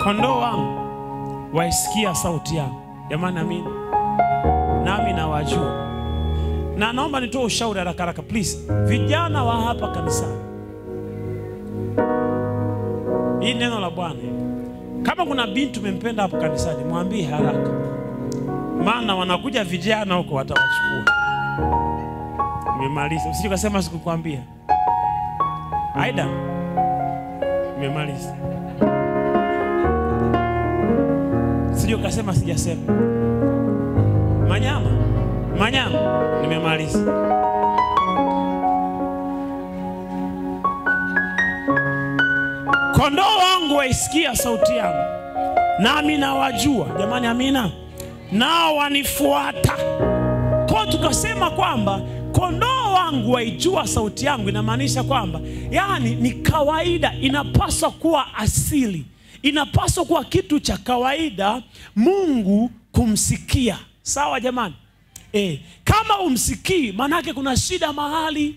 Kondoo wangu waisikia sauti yangu. Jamani amina. Nami nawajua. Na naomba nitoe ushauri haraka please. Vijana wa hapa kanisani. Hii neno la Bwana. Kama kuna binti umempenda hapa kanisani, mwambie haraka. Maana wanakuja vijana huko watawachukua. Nimemaliza. Usije kusema sikukwambia. Aida. Nimemaliza. Usije kusema sijasema. Manyama. Nimemaliza. Kondoo wangu waisikia sauti yangu, nami nawajua. Jamani amina. Nao wanifuata. Kwa tukasema kwamba kondoo wangu waijua sauti yangu, inamaanisha kwamba yani ni kawaida, inapaswa kuwa asili, inapaswa kuwa kitu cha kawaida Mungu kumsikia. Sawa jamani? Kama umsikii, manake kuna shida mahali.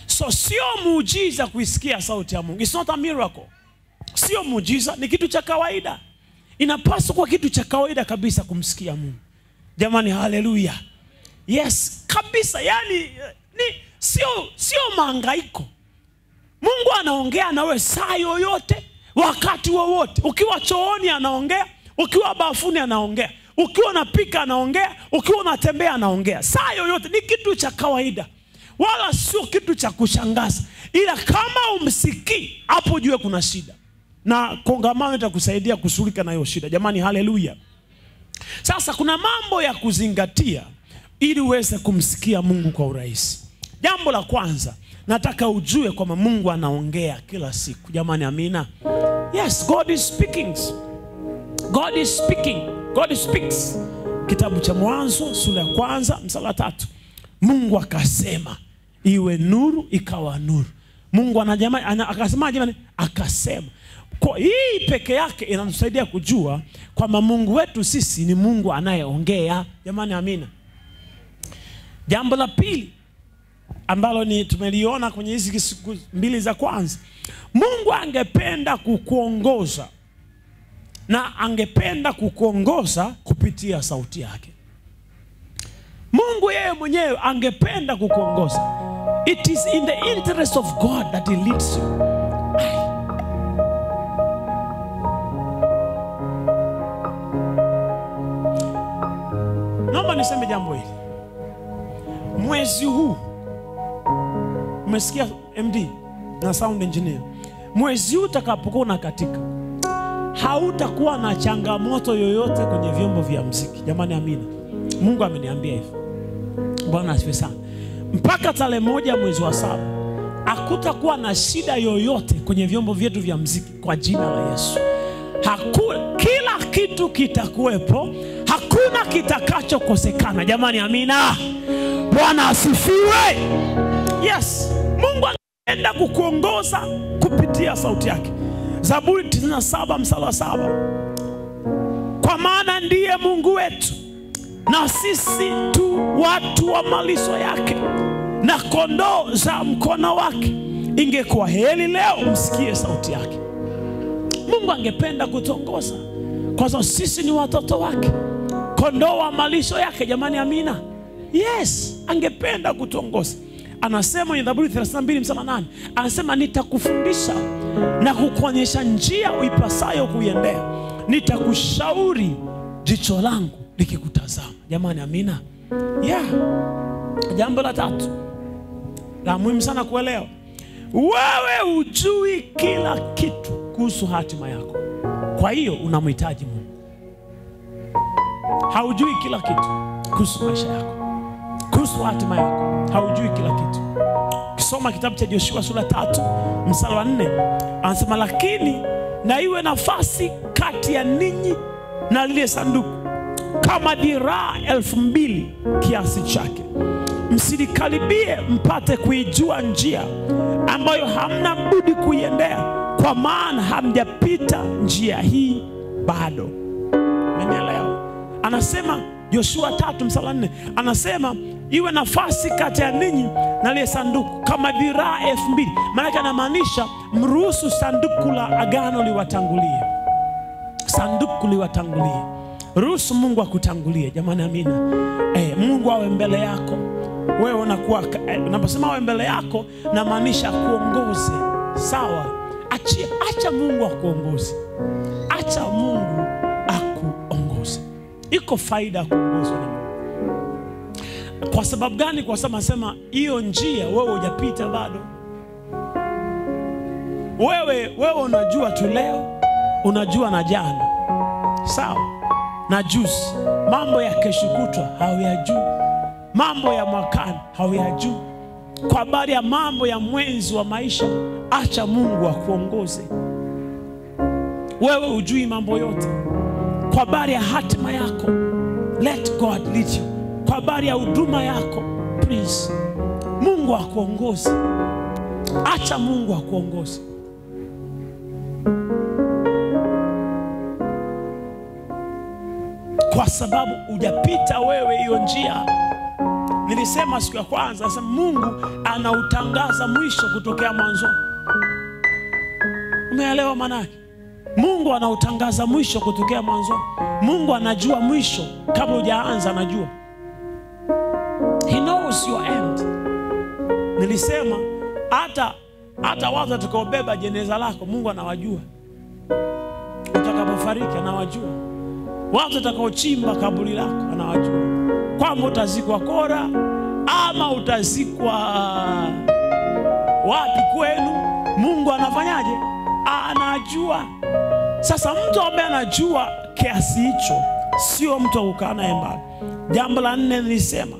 So sio muujiza kuisikia sauti ya Mungu. It's not a miracle. Sio muujiza, ni kitu cha kawaida. Inapaswa kuwa kitu cha kawaida kabisa kumsikia Mungu. Jamani haleluya. Yes, kabisa. Yani sio mahangaiko. Mungu anaongea nawe saa yoyote, wakati wowote. Ukiwa chooni anaongea, ukiwa bafuni anaongea, ukiwa unapika anaongea, ukiwa unatembea anaongea. Saa yoyote, ni kitu cha kawaida. Wala sio kitu cha kushangaza. Ila kama umsikii, hapo jua kuna shida. Na kongamano itakusaidia kushughulika na hiyo shida. Jamani haleluya. Sasa kuna mambo ya kuzingatia ili uweze kumsikia Mungu kwa urahisi. Jambo la kwanza, nataka ujue kwamba Mungu anaongea kila siku. Jamani amina. Yes, God is speaking. God is speaking. God speaks. Kitabu cha Mwanzo sura ya 1 mstari wa 3. Mungu akasema iwe nuru, ikawa nuru. Mungu akasema jamani, akasema. Kwa hii peke yake inatusaidia kujua kwamba Mungu wetu sisi ni Mungu anayeongea. Jamani amina. Jambo la pili ambalo ni tumeliona kwenye hizi siku mbili za kwanza, Mungu angependa kukuongoza, na angependa kukuongoza kupitia sauti yake. Mungu yeye mwenyewe angependa kukuongoza. It is in the interest of God that he leads you. Naomba niseme jambo hili. Mwezi huu, umesikia MD na sound engineer, mwezi huu utakapokuwa unakatika, hautakuwa na changamoto yoyote kwenye vyombo vya muziki. Jamani amina. Mungu ameniambia hivyo. Bwana asifiwe sana. Mpaka tarehe 1 mwezi wa 7 hakutakuwa na shida yoyote kwenye vyombo vyetu vya muziki kwa jina la Yesu. Kila kitu kitakuwepo, hakuna kitakachokosekana. Jamani amina. Bwana asifiwe. Yes, Mungu anaenda kukuongoza kupitia sauti yake. Zaburi 97 mstari wa 7. Kwa maana ndiye Mungu wetu, na sisi tu watu wa malisho yake, na kondoo za mkono wake. Ingekuwa heri leo msikie sauti yake. Mungu angependa kutuongoza kwa sababu sisi ni watoto wake, kondoo wa malisho yake. Jamani amina. Yes, angependa kutuongoza. Anasema kwenye Zaburi 32 mstari wa 8, anasema nitakufundisha na kukuonyesha njia uipasayo kuiendea. Nitakushauri jicho langu likikutazama. Jamani amina. Yeah. Jambo la tatu la muhimu sana kuelewa. Wewe hujui kila kitu kuhusu hatima yako. Kwa hiyo unamhitaji Mungu. Haujui kila kitu kuhusu maisha yako, kuhusu hatima yako. Haujui kila kitu. Kisoma kitabu cha Joshua sura 3 mstari wa 4, anasema lakini na iwe nafasi kati ya ninyi na lile sanduku kama dhiraa 2000 kiasi chake. Msilikaribie mpate kuijua njia ambayo hamna budi kuiendea, kwa maana hamjapita njia hii bado. Umenielewa? Anasema Joshua 3 mstari wa 4, anasema iwe nafasi kati ya ninyi na ile sanduku kama dhiraa 2000. Maana anamaanisha mruhusu sanduku la agano liwatangulie. Sanduku liwatangulie. Ruhusu Mungu akutangulie. Jamani, amina. Mungu awe mbele yako. Wewe unakuwa unaposema awe mbele yako, na maanisha kuongoze. Sawa? Acha Mungu akuongoze. Acha Mungu akuongoze. Iko faida kuongozwa na Mungu. Kwa sababu gani? Kwa sababu nasema hiyo njia wewe hujapita bado. Wewe unajua tu leo, unajua na jana. Sawa? Na juzi. Mambo ya kesho kutwa hauyajui. Mambo ya mwakani hauyajui. Kwa habari ya mambo ya mwenzi wa maisha, acha Mungu akuongoze. Wewe hujui mambo yote. Kwa habari ya hatima yako, let God lead you. Kwa habari ya huduma yako, please, Mungu akuongoze. Acha Mungu akuongoze. Kwa sababu hujapita wewe hiyo njia. Nilisema siku ya kwanza, nasema Mungu anautangaza mwisho kutokea mwanzo. Umeelewa maana yake? Mungu anautangaza mwisho kutokea mwanzo. Mungu anajua mwisho kabla hujaanza, anajua. He knows your end. Nilisema hata watu watakaobeba jeneza lako, Mungu anawajua. Utakapofariki anawajua. Watu watakaochimba kaburi lako anawajua. Kwamba utazikwa Kora ama utazikwa wapi kwenu, Mungu anafanyaje? Anajua. Sasa mtu ambaye anajua kiasi hicho sio mtu kukaa naye mbali. Jambo la 4 nilisema,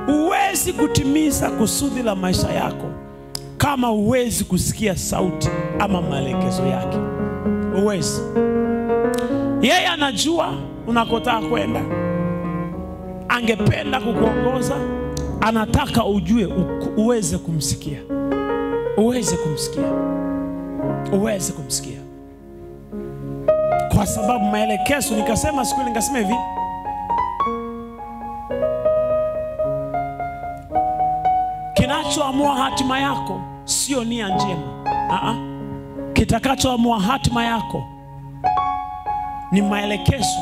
huwezi kutimiza kusudi la maisha yako kama huwezi kusikia sauti ama maelekezo yake. Huwezi. Yeye anajua unakotaka kwenda. Angependa kukuongoza, anataka ujue uweze kumsikia. Uweze kumsikia. Uweze kumsikia. Kwa sababu maelekezo, nikasema siku ile, nikasema hivi, kinachoamua hatima yako sio nia njema. Kitakachoamua hatima yako ni maelekezo,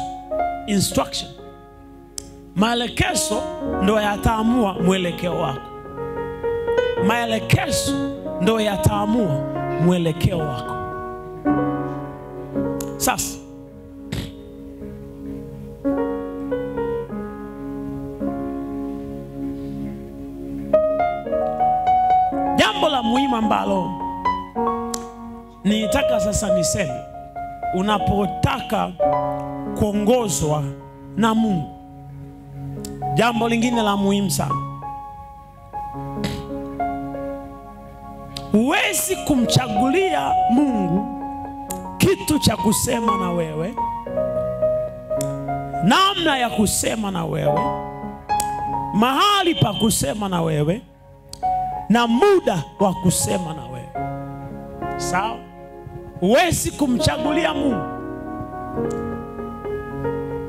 instruction. Maelekezo ndio yataamua mwelekeo wako. Maelekezo ndio yataamua mwelekeo wako. Sasa jambo la muhimu ambalo nitaka sasa niseme, unapotaka kuongozwa na Mungu, jambo lingine la muhimu sana, huwezi kumchagulia Mungu kitu cha kusema na wewe, namna ya kusema na wewe, mahali pa kusema na wewe, na muda wa kusema na wewe. Sawa? Huwezi kumchagulia Mungu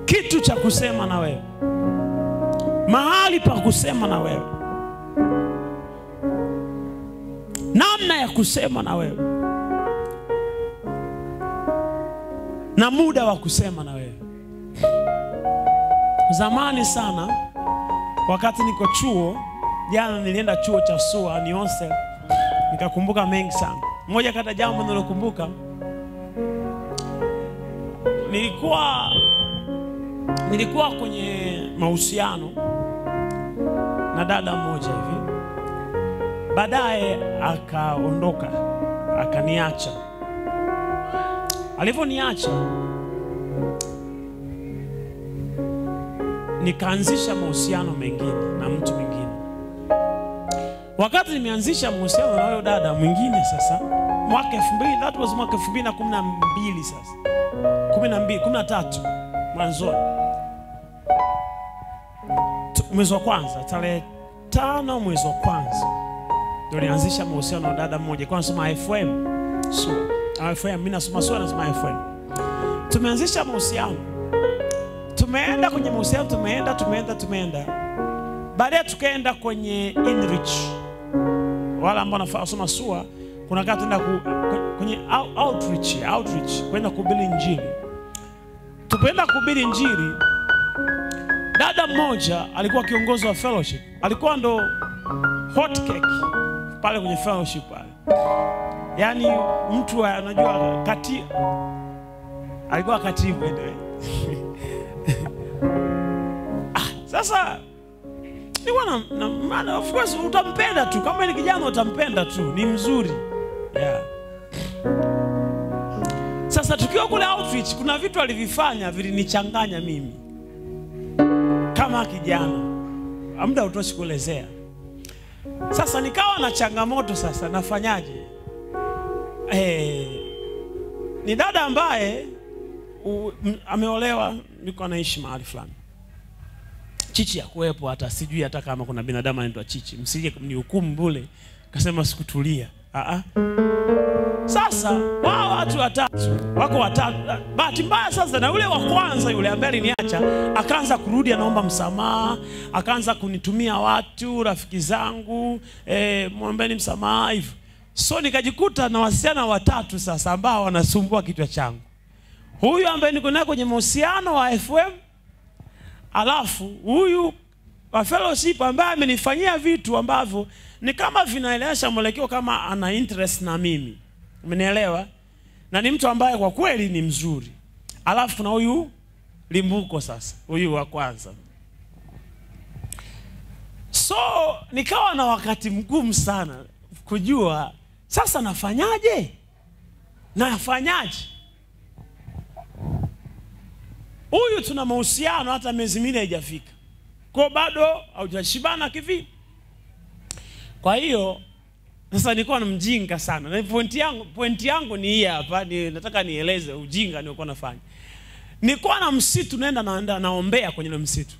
kitu cha kusema na wewe, mahali pa kusema na wewe, namna ya kusema na wewe, na muda wa kusema na wewe. Zamani sana, wakati niko chuo, jana nilienda chuo cha SUA ni hostel, nikakumbuka mengi sana. Moja kati ya jambo nilokumbuka, nilikuwa kwenye mahusiano na dada mmoja hivi. Baadaye akaondoka, akaniacha. Alivyoniacha, nikaanzisha mahusiano mengine na mtu mwingine. Wakati nimeanzisha mahusiano na huyo dada mwingine sasa, mwaka 2000, that was mwaka 2012 sasa. 13 mwanzoni. Mwezi wa kwanza, tarehe 5 mwezi wa kwanza, ndio nianzisha mahusiano na dada mmoja. Kwa nasoma FM. FM, mimi nasoma SUA, nasoma FM. Tumeanzisha mahusiano. Tumeenda kwenye mahusiano, tumeenda. Baadaye tukaenda kwenye Inreach. Wala ambao wanasoma SUA, kuna kati tunaenda kwenye outreach, kwenda kuhubiri injili. Tupoenda kuhubiri injili, dada mmoja alikuwa kiongozi wa fellowship. Alikuwa ndo hot cake pale kwenye fellowship pale. Yaani mtu anajua alikuwa katibu ndio. Sasa ni wana of course utampenda tu, kama ni kijana utampenda tu, ni mzuri. Yeah. Sasa tukiwa kule outreach, kuna vitu alivifanya vilinichanganya mimi kama kijana. Muda utoshi kuelezea. Sasa nikawa na changamoto, sasa nafanyaje? Ni dada ambaye ameolewa, niko anaishi mahali fulani. Chichi ya kuwepo, hata sijui hata kama kuna binadamu anaitwa Chichi. Msije kumnihukumu bure kasema sikutulia. Sasa wao watu wako watatu. Bahati mbaya sasa na yule wa kwanza yule ambaye aliniacha akaanza kurudi anaomba msamaha, akaanza kunitumia watu rafiki zangu, muombeeni msamaha hivyo. So nikajikuta na wasichana watatu sasa ambao wanasumbua kichwa changu. Huyu ambaye niko naye kwenye mahusiano wa FM, alafu huyu wa fellowship ambaye amenifanyia vitu ambavyo ni kama vinaelewesha mwelekeo kama ana interest na mimi. Umenielewa? Na ni mtu ambaye kwa kweli ni mzuri. Alafu na huyu limbuko sasa, huyu wa kwanza. So nikawa na wakati mgumu sana kujua sasa nafanyaje? Huyu tuna mahusiano hata miezi 4 haijafika. Kwa bado haujashibana kivi. Kwa hiyo sasa nilikuwa na mjinga sana. Na point yangu ni hii hapa, nataka nieleze ujinga nilikuwa nafanya. Nilikuwa na msitu naenda naombea kwenye ile msitu.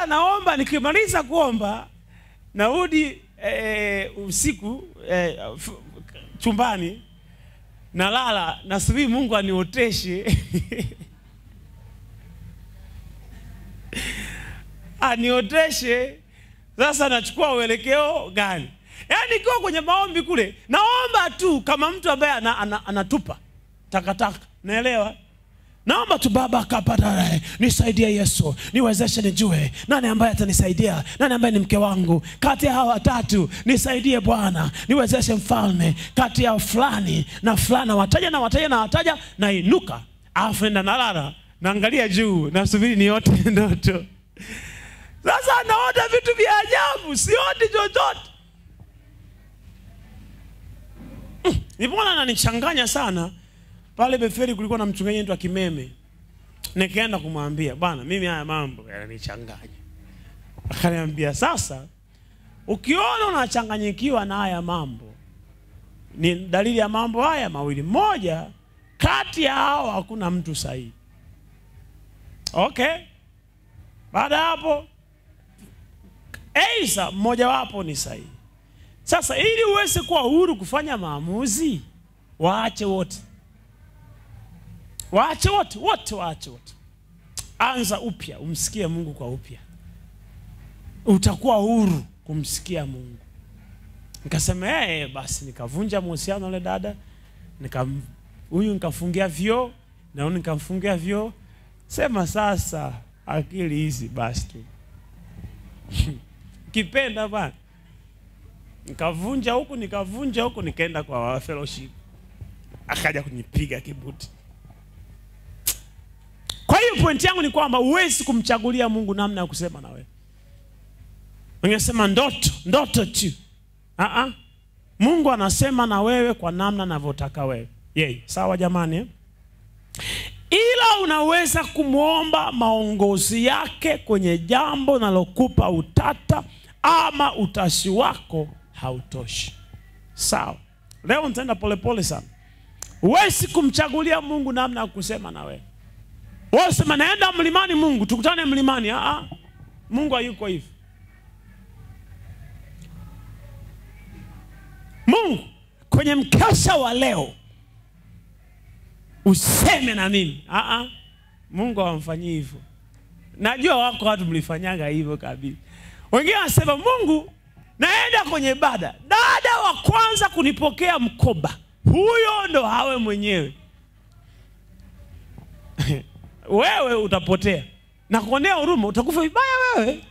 Naomba nikimaliza kuomba narudi usiku chumbani nalala nasubiri Mungu anioteshe. Anioteshe. Sasa nachukua uelekeo gani? Yaani kwa kwenye maombi kule naomba tu kama mtu ambaye anatupa takataka. Naelewa? Naomba tu Baba kapata nisaidie Yesu, niwezeshe nijue nani ambaye atanisaidia, nani ambaye ni mke wangu kati ya hawa watatu, nisaidie Bwana, niwezeshe mfalme kati ya fulani na fulani. Wataja na inuka, afu nenda nalala, naangalia juu, nasubiri niote ndoto. Sasa naota vitu vya ajabu, sioti chochote. Nipona ananichanganya sana. Pale Beferi kulikuwa na mchungaji anaitwa Kimeme. Nikaenda kumwambia, bwana mimi haya mambo yananichanganya. Akaniambia sasa, ukiona unachanganyikiwa na haya mambo, ni dalili ya mambo haya mawili. Moja, kati ya hao hakuna mtu sahihi. Okay? Baada hapo, Eisa mmoja wapo ni sahihi. Sasa ili uweze kuwa huru kufanya maamuzi, waache wote. Waache wote. Anza upya, umsikie Mungu kwa upya. Utakuwa huru kumsikia Mungu. Nikasema basi nikavunja mahusiano na dada. Huyu nikafungia vyoo, na huyu nikamfungia vyoo. Sema sasa akili hizi basi tu. Kipenda bana. Nikavunja huku nikaenda kwa fellowship. Akaja kunipiga kibuti. Kwa hiyo point yangu ni kwamba huwezi kumchagulia Mungu namna ya kusema na wewe. Ungesema ndoto tu. Mungu anasema na wewe kwa namna anavyotaka wewe. Yeye, sawa jamani? Ila unaweza kumuomba maongozi yake kwenye jambo nalokupa utata ama utashi wako hautoshi. Sawa. Leo nitaenda polepole sana. Huwezi kumchagulia Mungu namna ya kusema na wewe. Wewe sema naenda mlimani Mungu, tukutane mlimani. Mungu hayuko hivi. Mungu kwenye mkesha wa leo useme na mimi. Mungu hamfanyi hivyo. Najua wako watu mlifanyanga hivyo kabisa. Wengine wanasema Mungu, naenda kwenye ibada, dada wa kwanza kunipokea mkoba, huyo ndo hawe mwenyewe. Wewe utapotea. Na kuonea huruma, utakufa vibaya wewe.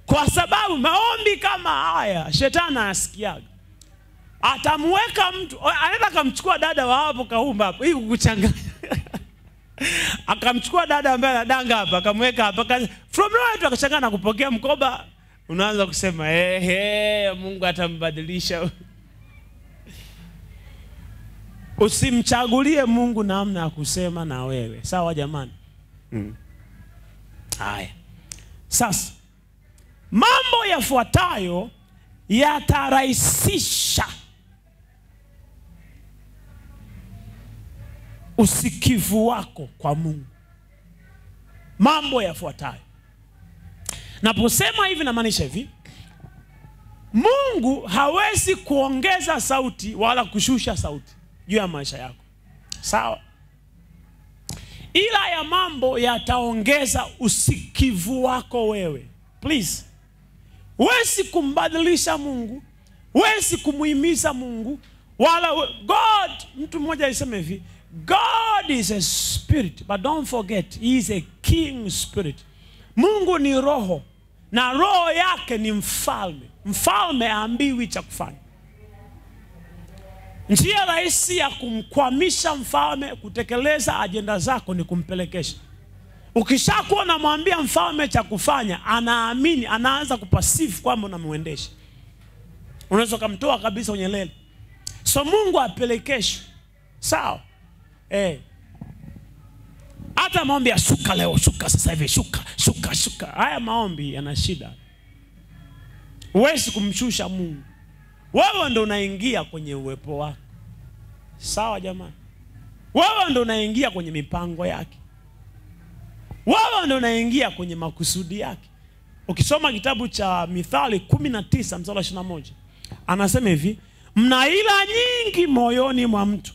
Kwa sababu maombi kama haya shetani anasikiaga. Atamweka mtu, anaenda kumchukua dada wa hapo kaumba hapo, hii kukuchanganya. Akamchukua dada ambaye anadanga hapa, akamweka hapa, from nowhere akachanganya na kupokea mkoba. Unaanza kusema Mungu atambadilisha. Usimchagulie Mungu namna ya kusema na wewe. Sawa jamani? Haya. Sasa mambo yafuatayo yatarahisisha usikivu wako kwa Mungu. Mambo yafuatayo. Naposema hivi namaanisha hivi. Mungu hawezi kuongeza sauti wala kushusha sauti juu ya maisha yako. Sawa? Ila ya mambo yataongeza usikivu wako wewe. Please. Huwezi kumbadilisha Mungu, huwezi kumuhimiza Mungu, wala God. Mtu mmoja alisema hivi, God is a spirit, but don't forget he is a king spirit. Mungu ni roho, na roho yake ni mfalme. Mfalme haambiwi cha kufanya. Njia rahisi ya kumkwamisha mfalme kutekeleza ajenda zako ni kumpelekesha. Ukishakuwa unamwambia mfalme cha kufanya, anaamini, anaanza kupasifu kwamba unamuendesha. Unaweza kumtoa kabisa kwenye lele. So Mungu apelekeshe. Sawa? Hata maombi ya shuka leo, shuka sasa hivi, shuka. Haya maombi yana shida. Huwezi kumshusha Mungu. Wewe ndo unaingia kwenye uwepo wake. Sawa jamani? Wewe ndo unaingia kwenye mipango yake. Wewe ndo unaingia kwenye makusudi yake. Ukisoma kitabu cha Mithali 19 mstari wa 21, anasema hivi, mna hila nyingi moyoni mwa mtu,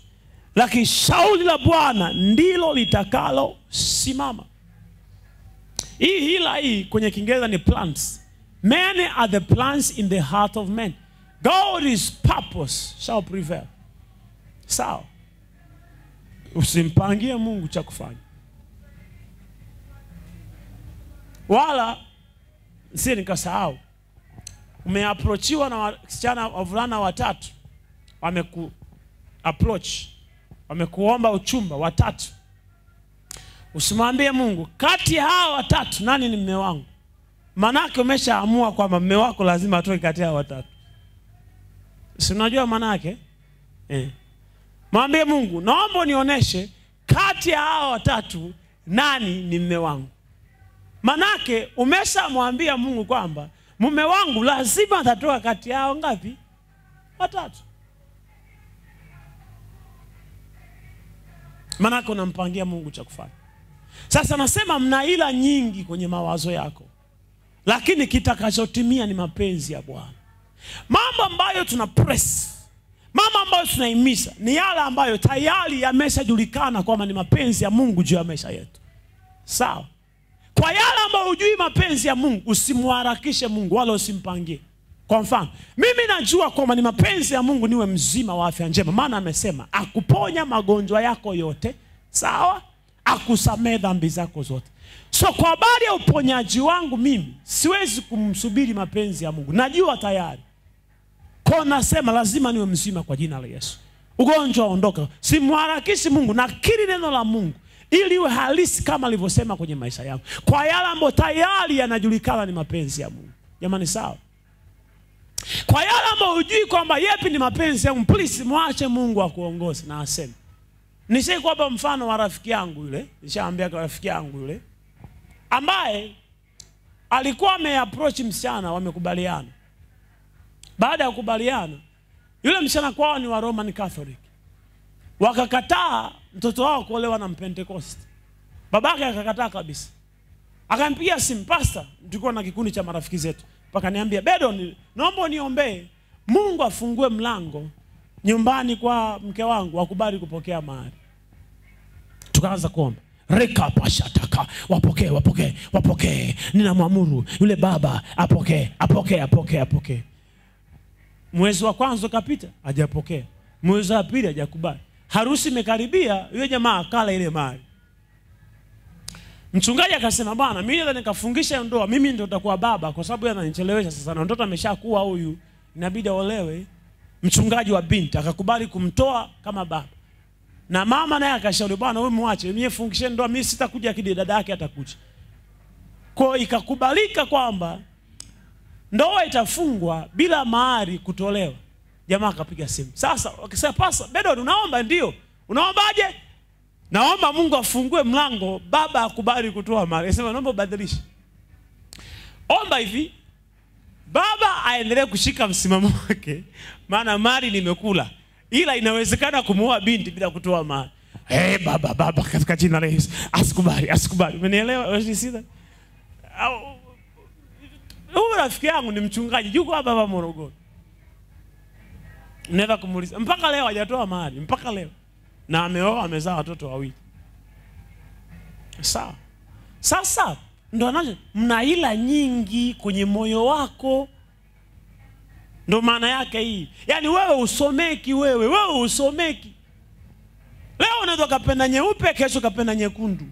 lakini shauri la Bwana ndilo litakalo simama. Hii hila hii kwenye Kiingereza ni plans. Many are the plans in the heart of man. God's purpose shall prevail. Sawa? Usimpangie Mungu cha kufanya. Wala si nikasahau, umeapproachiwa na wasichana wavulana watatu, approach, wamekuomba uchumba watatu. Usimwambie Mungu, kati ya hao watatu nani ni mume wangu? Manake umeshaamua kwamba mume wako lazima atoke kati ya hao watatu. Si unajua manake? Mwambie Mungu, naomba unionyeshe kati ya hao watatu nani ni mume wangu. Manake umeshamwambia Mungu kwamba mume wangu lazima atatoka kati yao ngapi? Watatu. Manake unampangia Mungu cha kufanya. Sasa nasema mna hila nyingi kwenye mawazo yako, lakini kitakachotimia ni mapenzi ya Bwana. Mambo ambayo tuna press, mambo ambayo tunaimisa ni yale ambayo tayari yameshajulikana kwamba ni mapenzi ya Mungu juu ya maisha yetu. Sawa? Kwa yale ambayo hujui mapenzi ya Mungu, usimharakishe Mungu wala usimpangie. Kwa mfano, mimi najua kwamba ni mapenzi ya Mungu niwe mzima wa afya njema, maana amesema akuponya magonjwa yako yote. Sawa? Akusamehe dhambi zako zote. So kwa habari ya uponyaji wangu mimi siwezi kumsubiri mapenzi ya Mungu. Najua tayari. Kwa nasema lazima niwe mzima kwa jina la Yesu. Ugonjwa ondoka. Simharakishi Mungu, nakiri neno la Mungu ili iwe halisi kama alivyosema kwenye maisha yangu. Kwa yale ambayo tayari yanajulikana ni mapenzi ya Mungu. Jamani sawa? Kwa yale ambayo hujui kwamba yepi ni mapenzi ya Mungu, please muache Mungu akuongoze na aseme. Nishaikupa mfano wa rafiki yangu yule, nishaambia kwa rafiki yangu yule ambaye alikuwa ameapproach msichana, wamekubaliana. Baada ya kukubaliana, yule msichana kwao ni wa Roman Catholic. Wakakataa mtoto wao kuolewa na Pentecost. Babake akakataa kabisa. Akampigia simu, pastor, tulikuwa na kikundi cha marafiki zetu. Pakaniambia, Bedo, naomba niombee Mungu afungue mlango nyumbani kwa mke wangu wakubali kupokea mahari. Tukaanza kuomba. Reka pashataka, wapokee. Ninamwamuru yule baba apokee. Mwezi wa kwanza kapita, hajapokea. Mwezi wa pili hajakubali. Harusi imekaribia, yule jamaa akala ile mali. Mchungaji akasema, bwana, mimi naweza nikafungisha ndoa, mimi ndio nitakuwa baba kwa sababu yeye ananichelewesha sasa na mtoto ameshakuwa huyu, inabidi aolewe. Mchungaji wa binti akakubali kumtoa kama baba. Na mama naye akashauri, bwana wewe muache, mimi fungishe ndoa, mimi sitakuja kidi, dada yake atakuja. Kwa ikakubalika kwamba ndoa itafungwa bila mahari kutolewa. Jamaa akapiga simu. Sasa akisema, pasa, Bedon unaomba? Ndio. Unaombaje? Naomba Mungu afungue mlango baba akubali kutoa mahari. Akasema, naomba ubadilishe. Omba hivi, baba aendelee kushika msimamo wake, maana mali nimekula. Ila inawezekana kumuoa binti bila kutoa mahari. Baba katika jina la Yesu, asikubali. Umenielewa? Unasida? Huyu rafiki yangu ni mchungaji, yuko hapa Morogoro. Naweza kumuuliza, mpaka leo hajatoa mahari, mpaka leo. Na ameoa, amezaa watoto wawili. Sawa. Sasa ndo anaje, mna ila nyingi kwenye moyo wako. Ndo maana yake hii. Yaani wewe usomeki, wewe usomeki. Leo unaweza kupenda nyeupe, kesho kupenda nyekundu.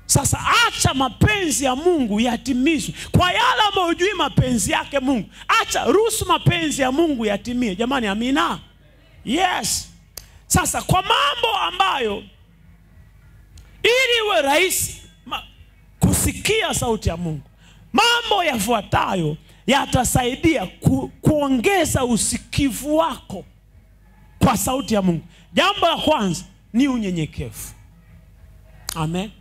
Sasa acha mapenzi ya Mungu yatimizwe. Kwa yale ambayo hujui mapenzi yake Mungu, acha, ruhusu mapenzi ya Mungu yatimie. Jamani, amina? Yes. Sasa kwa mambo ambayo ili iwe rahisi kusikia sauti ya Mungu, mambo yafuatayo yatasaidia kuongeza usikivu wako kwa sauti ya Mungu. Jambo la kwanza ni unyenyekevu. Amen.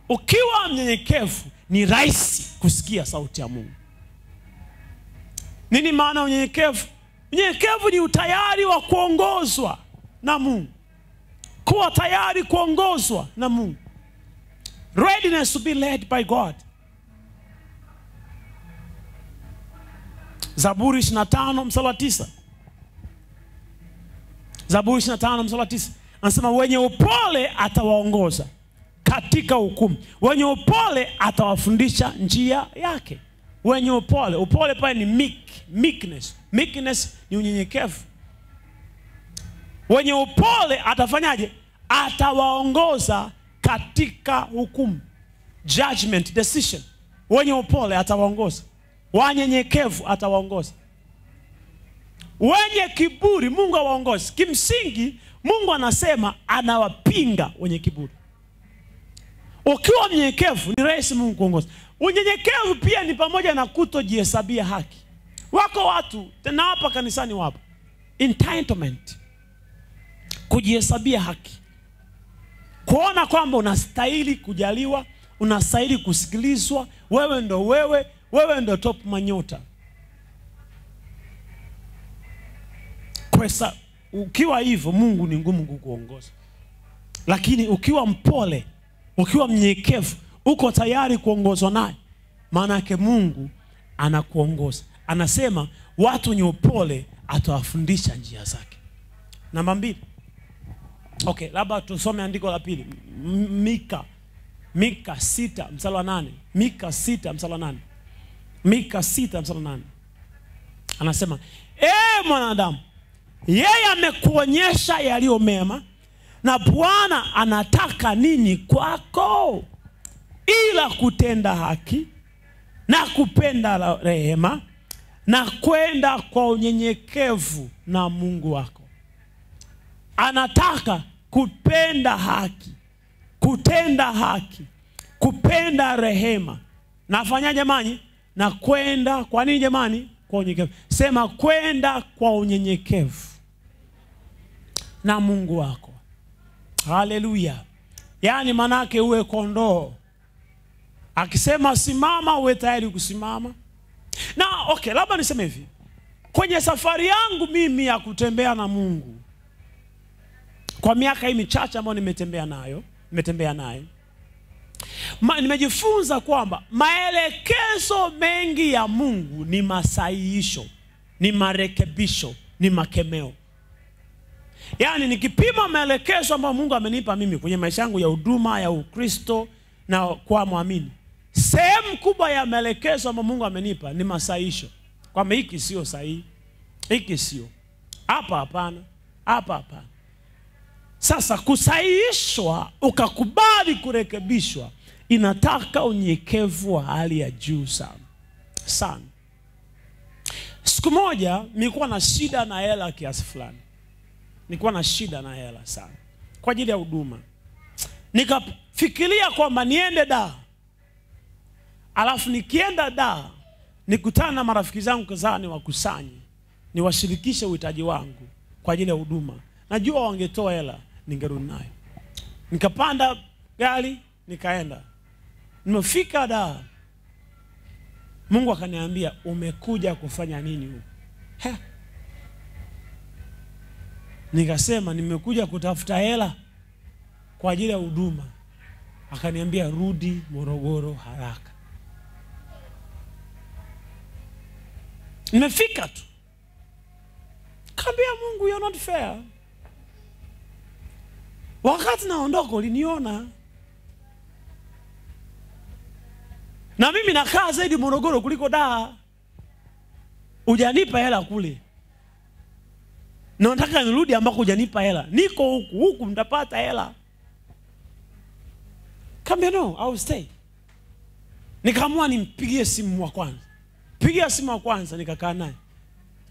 Ukiwa mnyenyekevu ni rahisi kusikia sauti ya Mungu. Nini maana unyenyekevu? Unyenyekevu ni utayari wa kuongozwa na Mungu. Kuwa tayari kuongozwa na Mungu. Readiness to be led by God. Zaburi 25 mstari wa 9. Zaburi 25 mstari wa 9. Anasema, wenye upole atawaongoza katika hukumu. Wenye upole atawafundisha njia yake. Wenye upole. Upole pale ni meekness. Meekness ni unyenyekevu. Wenye upole atafanyaje? Atawaongoza katika hukumu. Judgment, decision. Wenye upole atawaongoza. Wanyenyekevu atawaongoza. Wenye kiburi Mungu hawaongozi. Kimsingi Mungu anasema anawapinga wenye kiburi. Ukiwa mnyenyekevu ni rahisi Mungu kuongoza. Unyenyekevu pia ni pamoja na kutojihesabia haki. Wako watu tena hapa kanisani wapo, entitlement, kujihesabia haki. Kuona kwamba unastahili kujaliwa, unastahili kusikilizwa, wewe ndo top manyota. Kwa ukiwa hivyo Mungu ni ngumu kukuongoza. Lakini ukiwa mpole, ukiwa mnyenyekevu, uko tayari kuongozwa naye, maana yake Mungu anakuongoza. Anasema watu wenye upole atawafundisha njia zake. Namba 2. Okay, labda tusome andiko la pili. Mika 6 mstari wa 8. Mika 6 mstari wa 8. Mika 6 mstari wa 8. Anasema, mwanadamu, yeye amekuonyesha yaliyo mema, na Bwana anataka nini kwako? Ila kutenda haki na kupenda rehema na kwenda kwa unyenyekevu na Mungu wako. Anataka kupenda haki, kutenda haki, kupenda rehema. Nafanya jamani? Na kwenda kwa nini jamani? Kwa unyenyekevu. Sema, kwenda kwa unyenyekevu na Mungu wako. Haleluya. Yaani manake uwe kondoo. Akisema simama, uwe tayari kusimama. Na okay, labda niseme hivi. Kwenye safari yangu mimi ya kutembea na Mungu, kwa miaka hii michache ambayo nimetembea naye, nimejifunza kwamba maelekezo mengi ya Mungu ni masahihisho, ni marekebisho, ni makemeo. Yaani nikipima maelekezo ambayo Mungu amenipa mimi kwenye maisha yangu ya huduma ya Ukristo na kwa muamini, sehemu kubwa ya maelekezo ambayo Mungu amenipa ni masaisho. Kwamba hiki sio sahihi, hiki sio, hapa hapana, hapa hapana. Sasa kusaihishwa ukakubali kurekebishwa inataka unyenyekevu wa hali ya juu sana. Sana. Siku moja nilikuwa na shida na hela kiasi fulani. Nilikuwa na shida na hela sana kwa ajili ya huduma. Nikafikiria kwamba niende Dar. Alafu nikienda Dar nikutana na marafiki zangu kadhaa niwakusanye, niwashirikishe uhitaji wangu kwa ajili ya huduma. Najua wangetoa hela, ningerudi nayo. Nikapanda gari, nikaenda. Nimefika Dar. Mungu akaniambia, umekuja kufanya nini huko? Nikasema nimekuja kutafuta hela kwa ajili ya huduma. Akaniambia rudi Morogoro haraka. Nimefika tu. Kaambia Mungu, you're not fair. Wakati naondoka uliniona. Na mimi nakaa zaidi Morogoro kuliko Dar. Hujanipa hela kule. Na nataka nirudi ambako hujanipa hela. Niko huku mtapata hela. Kaambia no, I will stay. Nikaamua nimpigie simu wa kwanza. Pigia simu wa kwanza nikakaa naye.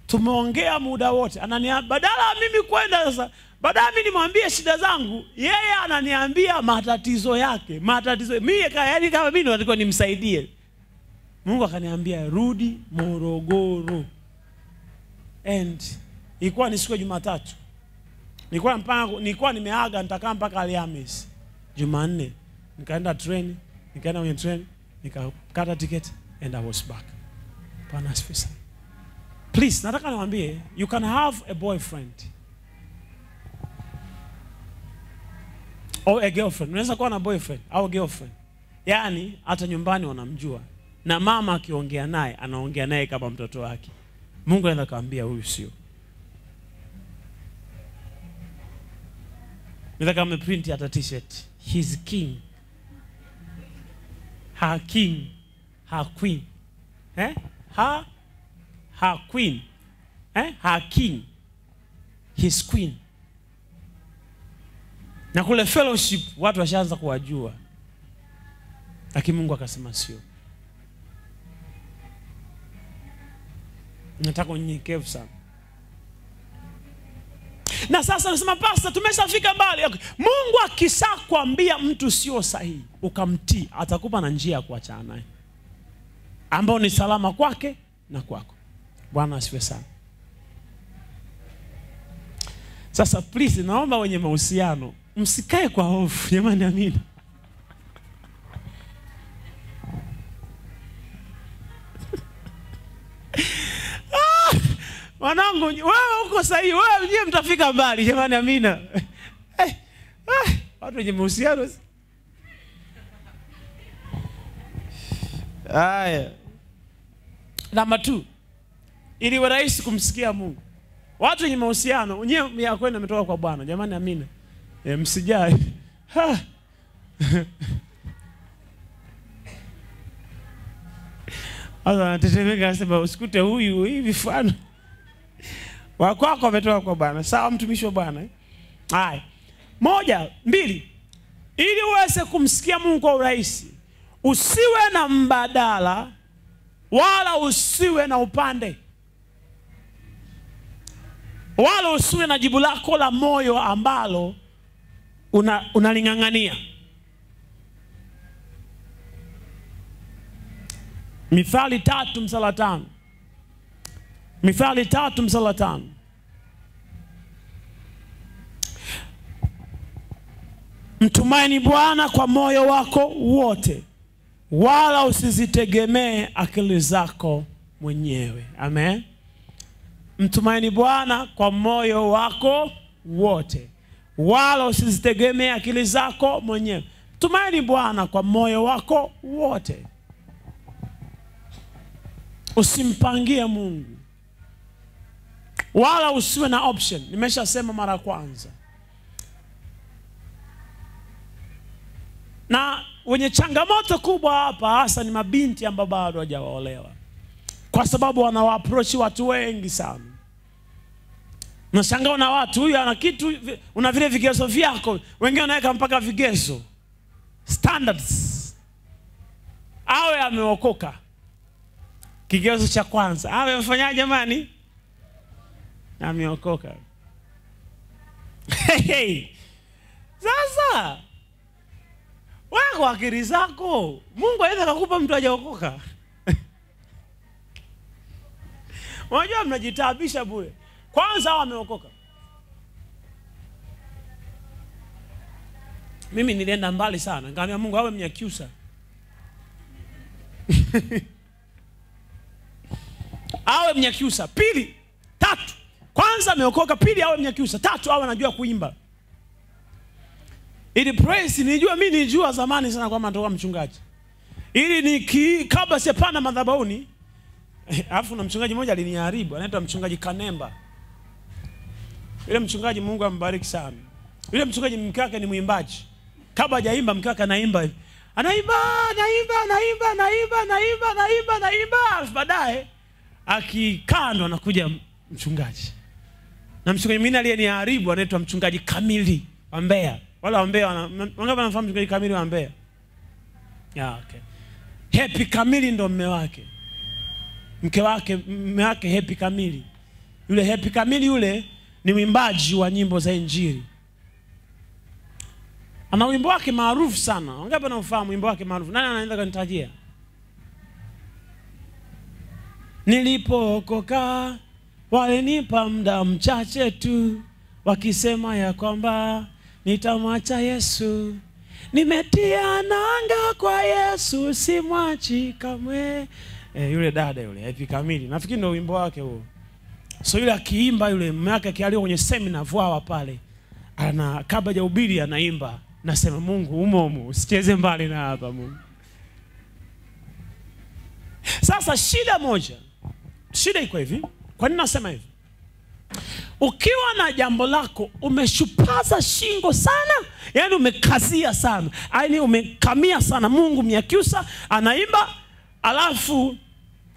Tumeongea muda wote. Ananiambia badala mimi kwenda sasa, badala mimi nimwambie shida zangu, yeye ananiambia matatizo yake. Matatizo mimi yaani kama mimi nilikuwa nimsaidie. Mungu akaniambia rudi Morogoro. And ilikuwa ni siku ya Jumatatu. Nilikuwa nimeaga nitakaa mpaka Alhamisi. Jumanne nikaenda train, nikaenda kwenye train, nikakata ticket and I was back. Bwana asifiwe sana. Please, nataka niwaambie, you can have a boyfriend or a girlfriend. Unaweza kuwa na boyfriend au girlfriend. Yaani hata nyumbani wanamjua. Na mama akiongea naye, anaongea naye kama mtoto wake. Mungu anaenda kaambia huyu sio. Nataka ameprint hata t-shirt. He's king. Her king. Her queen. Her queen. Her king. His queen. Na kule fellowship watu washaanza kuwajua. Lakini Mungu akasema sio. Nataka unyenyekevu sana. Na sasa nasema pastor, tumeshafika mbali. Okay. Mungu akishakwambia mtu sio sahihi, ukamtii, atakupa na njia ya kuachana naye, ambao ni salama kwake na kwako. Bwana asifiwe sana. Sasa please, naomba wenye mahusiano msikae kwa hofu. Jamani, amina. Wanangu, wewe uko sahihi, wewe ndiye mtafika mbali. Jamani, amina. Watu wenye mahusiano. Haya. Namba 2. Ili iwe rahisi kumsikia Mungu. Watu wenye mahusiano, wenyewe ya kwenda umetoka kwa Bwana. Jamani, amina. Msijai. Asa natetemeka nasema usikute huyu hivi mfano. Wakwako umetoka kwa Bwana. Sawa, mtumishi wa Bwana. Haya. 1, 2. Ili uweze kumsikia Mungu kwa urahisi, usiwe na mbadala wala usiwe na upande. Wala usiwe na jibu lako la moyo ambalo unalingangania. Mithali 3:5. Mithali 3:5. Mtumaini Bwana kwa moyo wako wote, wala usizitegemee akili zako mwenyewe. Amen. Mtumaini Bwana kwa moyo wako wote, wala usizitegemee akili zako mwenyewe. Tumaini Bwana kwa moyo wako wote. Usimpangie Mungu. wala usiwe na option. Nimeshasema mara kwanza. Na wenye changamoto kubwa hapa hasa ni mabinti ambao bado hawajaolewa, kwa sababu wanawaapproach watu wengi sana. Unashangaa na watu, huyu ana kitu, una vile vigezo vyako, wengine wanaweka mpaka vigezo standards. Awe ameokoka, kigezo cha kwanza awe mfanyaje jamani? Ameokoka. Sasa wewe akili zako Mungu anaweza kukupa mtu hajaokoka. Unajua mnajitabisha bure. Kwanza hao ameokoka. Mimi nilienda mbali sana, nikamwambia Mungu awe Mnyakyusa. Awe Mnyakyusa. Pili, tatu. Kwanza ameokoka, pili awe Mnyakyusa, tatu awe anajua kuimba. Ili praise mimi nilijua zamani sana kwamba natoka mchungaji. Ili kabla sipanda madhabahuni, alafu na mchungaji mmoja aliniharibu, anaitwa mchungaji Kanemba. Yule mchungaji Mungu ambariki sana. Yule mchungaji mke wake ni mwimbaji. Kabla hajaimba mke wake anaimba. Anaimba. Baadaye akikando anakuja mchungaji. Na mchungaji mwingine aliyeniharibu anaitwa mchungaji Kamili wa Mbeya. Wala wa Mbeya wangapi wanafahamu mchungaji Kamili wa Mbeya? Okay. Happy Kamili ndo mume wake. Mume wake Happy Kamili. Yule Happy Kamili yule ni mwimbaji wa nyimbo za Injili. Ana wimbo wake maarufu sana. Wangapi wanafahamu wimbo wake maarufu? Nani anaenda kunitajia? Nilipookoka walinipa muda mchache tu, wakisema ya kwamba nitamwacha Yesu. Nimetia nanga kwa Yesu, simwachi kamwe. Yule dada yule Happy Kamili, nafikiri ndio wimbo wake huo. So yule akiimba yule mume wake akialio kwenye seminar Vwawa pale, ana kabla ya ubiri anaimba, nasema Mungu umo usicheze mbali na hapa Mungu. Sasa shida iko hivi. Kwa nini nasema hivi? Ukiwa na jambo lako umeshupaza shingo sana, yani umekazia sana, yani umekamia sana, Mungu Mnyakyusa anaimba alafu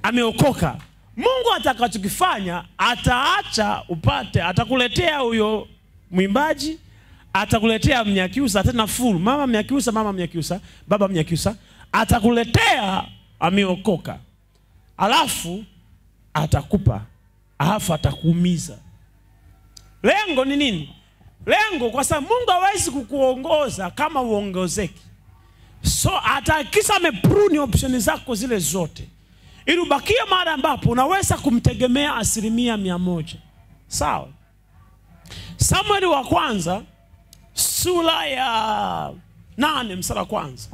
ameokoka, Mungu atakachokifanya ataacha upate, atakuletea huyo mwimbaji, atakuletea Mnyakyusa tena full, mama Mnyakyusa, baba Mnyakyusa, atakuletea ameokoka. Alafu atakupa, alafu atakuumiza. Lengo ni nini? Lengo kwa sababu Mungu hawezi kukuongoza kama uongozeki. So atakisa ameprune option zako zile zote, ili ubakie mahali ambapo unaweza kumtegemea 100%. Sawa? Samueli wa kwanza sura ya 8 mstari wa kwanza.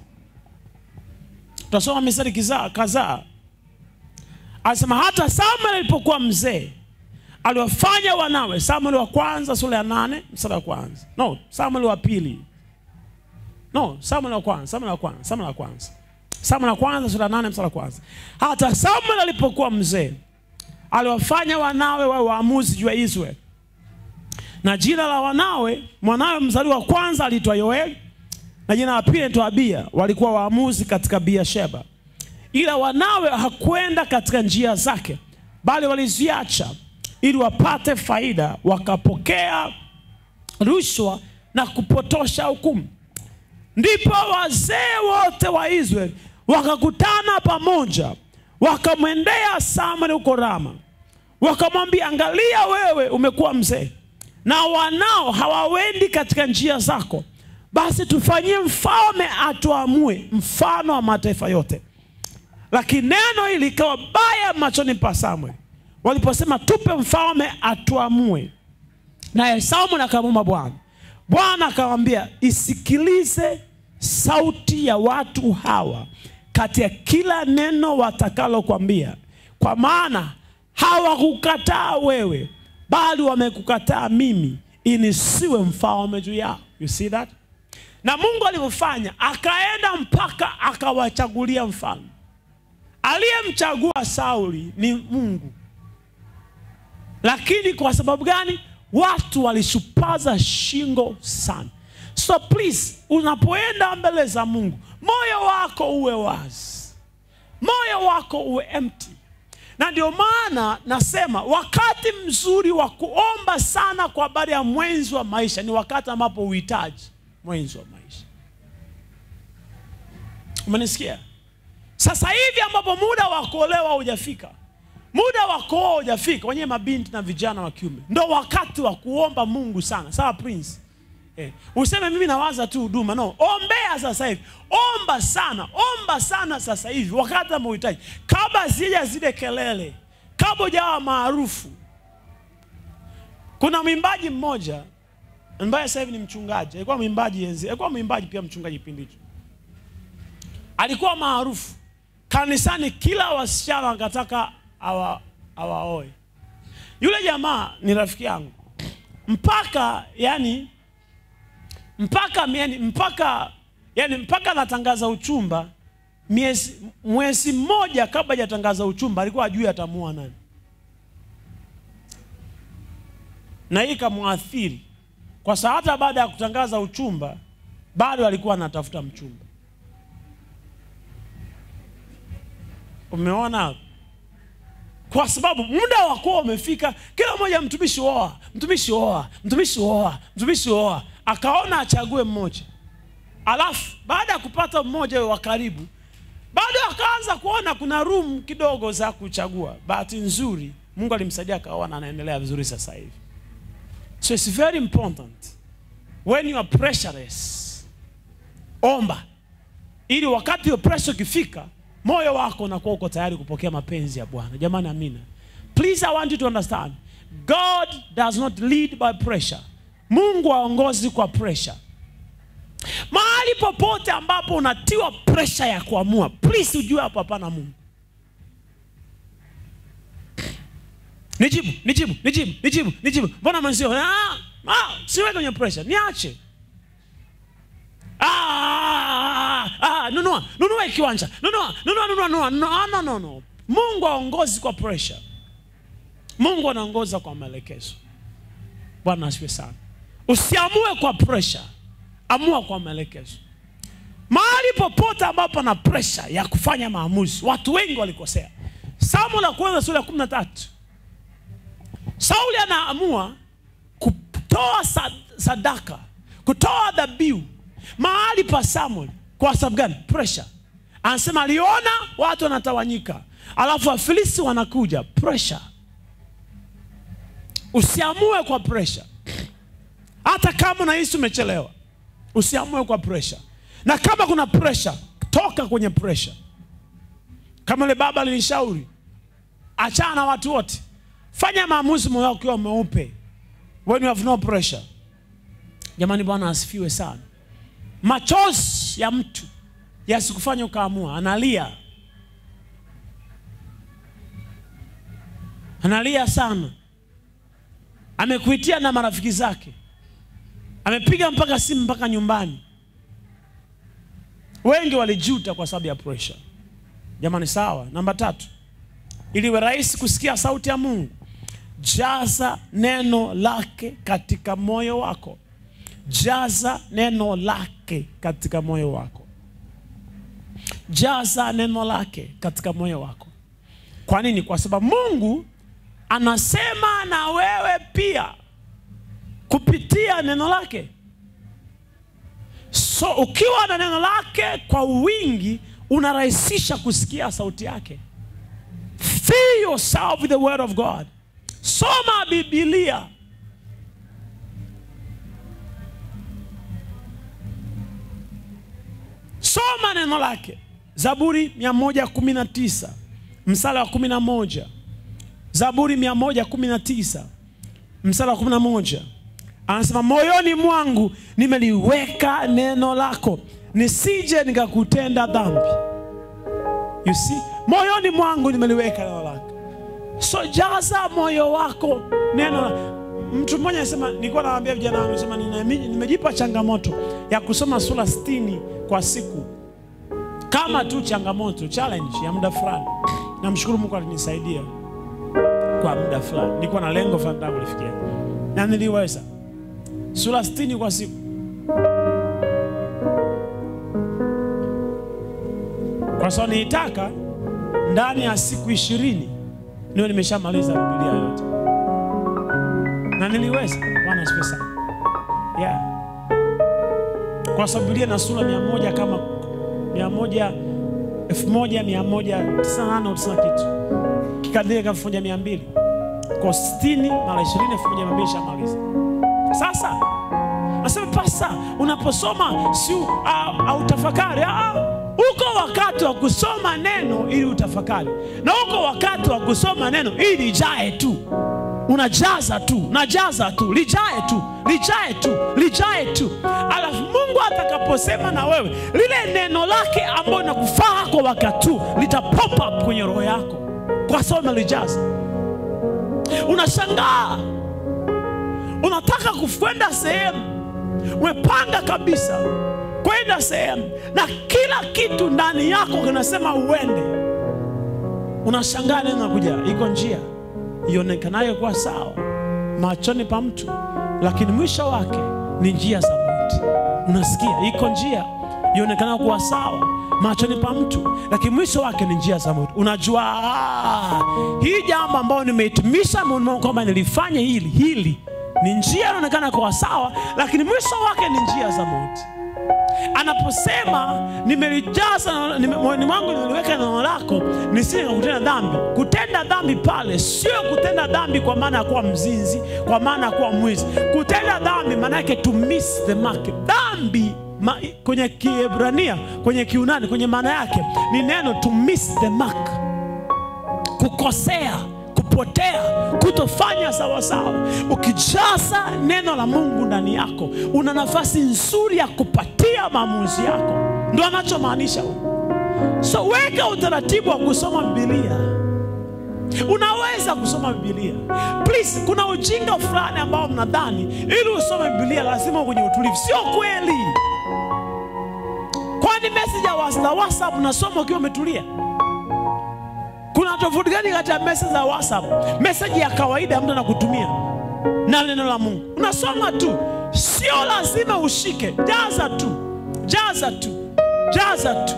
Tutasoma mistari kadhaa. Anasema hata Samueli alipokuwa mzee aliwafanya wanawe. Samueli wa kwanza sura ya 8 mstari wa kwanza. Samueli wa pili. Samueli wa kwanza sura ya 8 mstari wa kwanza. Hata Samueli alipokuwa mzee aliwafanya wanawe wawe waamuzi juu ya Israeli. Na jina la mwanawe mzaliwa wa kwanza aliitwa Yoeli, na jina la pili aliitwa Abia. Walikuwa waamuzi katika Beersheba. Ila wanawe hakwenda katika njia zake, bali waliziacha ili wapate faida, wakapokea rushwa na kupotosha hukumu. Ndipo wazee wote wa Israeli wakakutana pamoja, wakamwendea Samueli huko Rama, wakamwambia, angalia wewe umekuwa mzee, na wanao hawawendi katika njia zako, basi tufanyie mfalme atuamue mfano wa mataifa yote. Lakini neno hili likawa baya machoni pa Samueli waliposema, tupe mfalme atuamue. Naye Samueli akamwomba Bwana. Bwana akamwambia, isikilize sauti ya watu hawa katika kila neno watakalo kwambia, kwa maana hawakukataa wewe, bali wamekukataa mimi, ili nisiwe mfalme juu yao. You see that? Na Mungu alivyofanya, akaenda mpaka akawachagulia mfalme. Aliyemchagua Sauli ni Mungu. Lakini kwa sababu gani? Watu walishupaza shingo sana. So please, unapoenda mbele za Mungu, moyo wako uwe wazi, moyo wako uwe empty. Na ndio maana nasema wakati mzuri wa kuomba sana kwa habari ya mwenzi wa maisha ni wakati ambapo uhitaji mwenzi wa maisha. Umenisikia? Sasa hivi ambapo muda wa kuolewa hujafika, muda wa kuoa hujafika, wenye mabinti na vijana wa kiume, ndio wakati wa kuomba Mungu sana. Sawa Prince? Useme mimi nawaza tu huduma. No, ombea sasa hivi. Omba sana sasa hivi wakati unahitaji. Kabla zije zile kelele, kabla hujawa maarufu. Kuna mwimbaji mmoja ambaye sasa hivi ni mchungaji. Alikuwa mwimbaji enzi. Alikuwa mwimbaji pia mchungaji kipindi hicho. Alikuwa maarufu. Kanisani kila wasichana wakataka awaoe. Yule jamaa ni rafiki yangu. Mpaka anatangaza uchumba, mwezi mmoja kabla hajatangaza uchumba alikuwa ajui atamuoa nani. Na hii kamuathiri kwa sababu hata baada ya kutangaza uchumba bado alikuwa anatafuta mchumba. Umeona? Kwa sababu muda wako umefika, kila mmoja mtumishi oa. Akaona achague mmoja. Alafu baada ya kupata mmoja wa karibu, bado akaanza kuona kuna room kidogo za kuchagua. Bahati nzuri Mungu alimsaidia akaoa na anaendelea vizuri sasa hivi. So it's very important when you are pressureless, omba ili wakati wa pressure ukifika moyo wako unakuwa uko tayari kupokea mapenzi ya Bwana. Jamani, amina. Please, I want you to understand, God does not lead by pressure. Mungu haongozi kwa pressure. Mahali popote ambapo unatiwa pressure ya kuamua, please ujue hapo hapana Mungu. Nijibu. Mbona mwanzio? Siwe kwenye pressure. Niache. Nunua kiwanja. No. Mungu haongozi kwa pressure. Mungu anaongoza kwa maelekezo. Bwana asifiwe sana. Usiamue kwa pressure, amua kwa maelekezo. Mahali popote ambapo na pressure ya kufanya maamuzi, watu wengi walikosea. Samueli la kwanza sura ya 13. Sauli anaamua kutoa sadaka, kutoa dhabihu mahali pa Samuel. Kwa sababu gani? Pressure. Anasema aliona watu wanatawanyika, alafu Wafilisti wanakuja. Pressure. Usiamue kwa pressure. Hata kama unahisi umechelewa, usiamue kwa pressure. Na kama kuna pressure, toka kwenye pressure. Kama ile baba alinishauri, achana na watu wote. Fanya maamuzi moyo wako ukiwa mweupe. When you have no pressure. Jamani, Bwana asifiwe sana. Machozi ya mtu yasikufanye ukaamua. Analia sana. Amekuitia na marafiki zake. Amepiga mpaka simu mpaka nyumbani. Wengi walijuta kwa sababu ya pressure. Jamani, sawa. Namba 3. Ili iwe rahisi kusikia sauti ya Mungu, jaza neno lake katika moyo wako. Jaza neno lake katika moyo wako. Jaza neno lake katika moyo wako. Kwa nini? Kwa sababu Mungu anasema na wewe pia kupitia neno lake. So ukiwa na neno lake kwa wingi, unarahisisha kusikia sauti yake. Fill yourself with the word of God. Soma Biblia. Soma neno lake. Zaburi 119 mstari wa 11. Zaburi 119 mstari wa 11. Anasema moyoni mwangu nimeliweka neno lako, nisije nikakutenda dhambi. You see? Moyoni mwangu nimeliweka neno lako. So jaza moyo wako neno lako. Mtu mmoja anasema, nilikuwa naambia vijana wangu, anasema nimejipa changamoto ya kusoma sura 60 kwa siku. Kama tu changamoto, challenge ya muda fulani. Namshukuru Mungu alinisaidia. kwa muda fulani. Nilikuwa na lengo fulani nataka kulifikia. Na niliweza. Sura 60 kwa siku. Kwa sababu nilitaka ndani ya siku 20 niwe nimeshamaliza Biblia yote. Na niliweza. Bwana asifiwe sana. Yeah. Kwa sababu Biblia na sura 100 kama 1198 kitu. Kikadiri kama 1200. Kwa 60 mara 20 1200 shamaliza. Sasa nasema pasa unaposoma si au tafakari, uko wakati wa kusoma neno ili utafakari, na uko wakati wa kusoma neno ili lijae tu. Unajaza tu, najaza tu, lijae tu, lijae tu, lijae tu. Alafu Mungu atakaposema na wewe, lile neno lake ambalo linakufaa kwa wakati tu lita pop up kwenye roho yako kwa sababu umelijaza. Unashangaa, unataka kwenda sehemu, umepanga kabisa kwenda sehemu na kila kitu ndani yako kinasema uende. Unashangaa neno linakuja, iko njia ionekanayo kuwa sawa machoni pa mtu, lakini mwisho wake ni njia za mauti. Unasikia, iko njia ionekanayo kuwa sawa machoni pa mtu, lakini mwisho wake ni njia za mauti. Unajua hii jambo ambalo nimeitumisha Mungu kwamba nilifanya hili ni njia inaonekana kuwa sawa, lakini mwisho wake ni njia za mauti. Anaposema nimelijaza moyoni mwangu, niliweka neno lako nisije kutenda dhambi. Kutenda dhambi pale sio kutenda dhambi kwa maana ya kuwa mzinzi, kwa maana ya kuwa mwizi. Kutenda dhambi maana yake to miss the mark. Dhambi kwenye Kiebrania, kwenye Kiunani, kwenye maana yake ni neno to miss the mark. Kukosea, kupotea, kutofanya sawa sawa. Ukijaza neno la Mungu ndani yako, una nafasi nzuri ya kupatia maamuzi yako. Ndio anachomaanisha. So weka utaratibu wa kusoma Biblia. Unaweza kusoma Biblia. Please, kuna ujinga fulani ambao mnadhani ili usome Biblia lazima kwenye utulivu. Sio kweli. Kwani message ya WhatsApp unasoma ukiwa umetulia? Kuna tofauti gani kati ya message za WhatsApp, message ya kawaida mtu anakutumia, na neno la Mungu? Unasoma tu, sio lazima ushike. Jaza tu, jaza tu, jaza tu.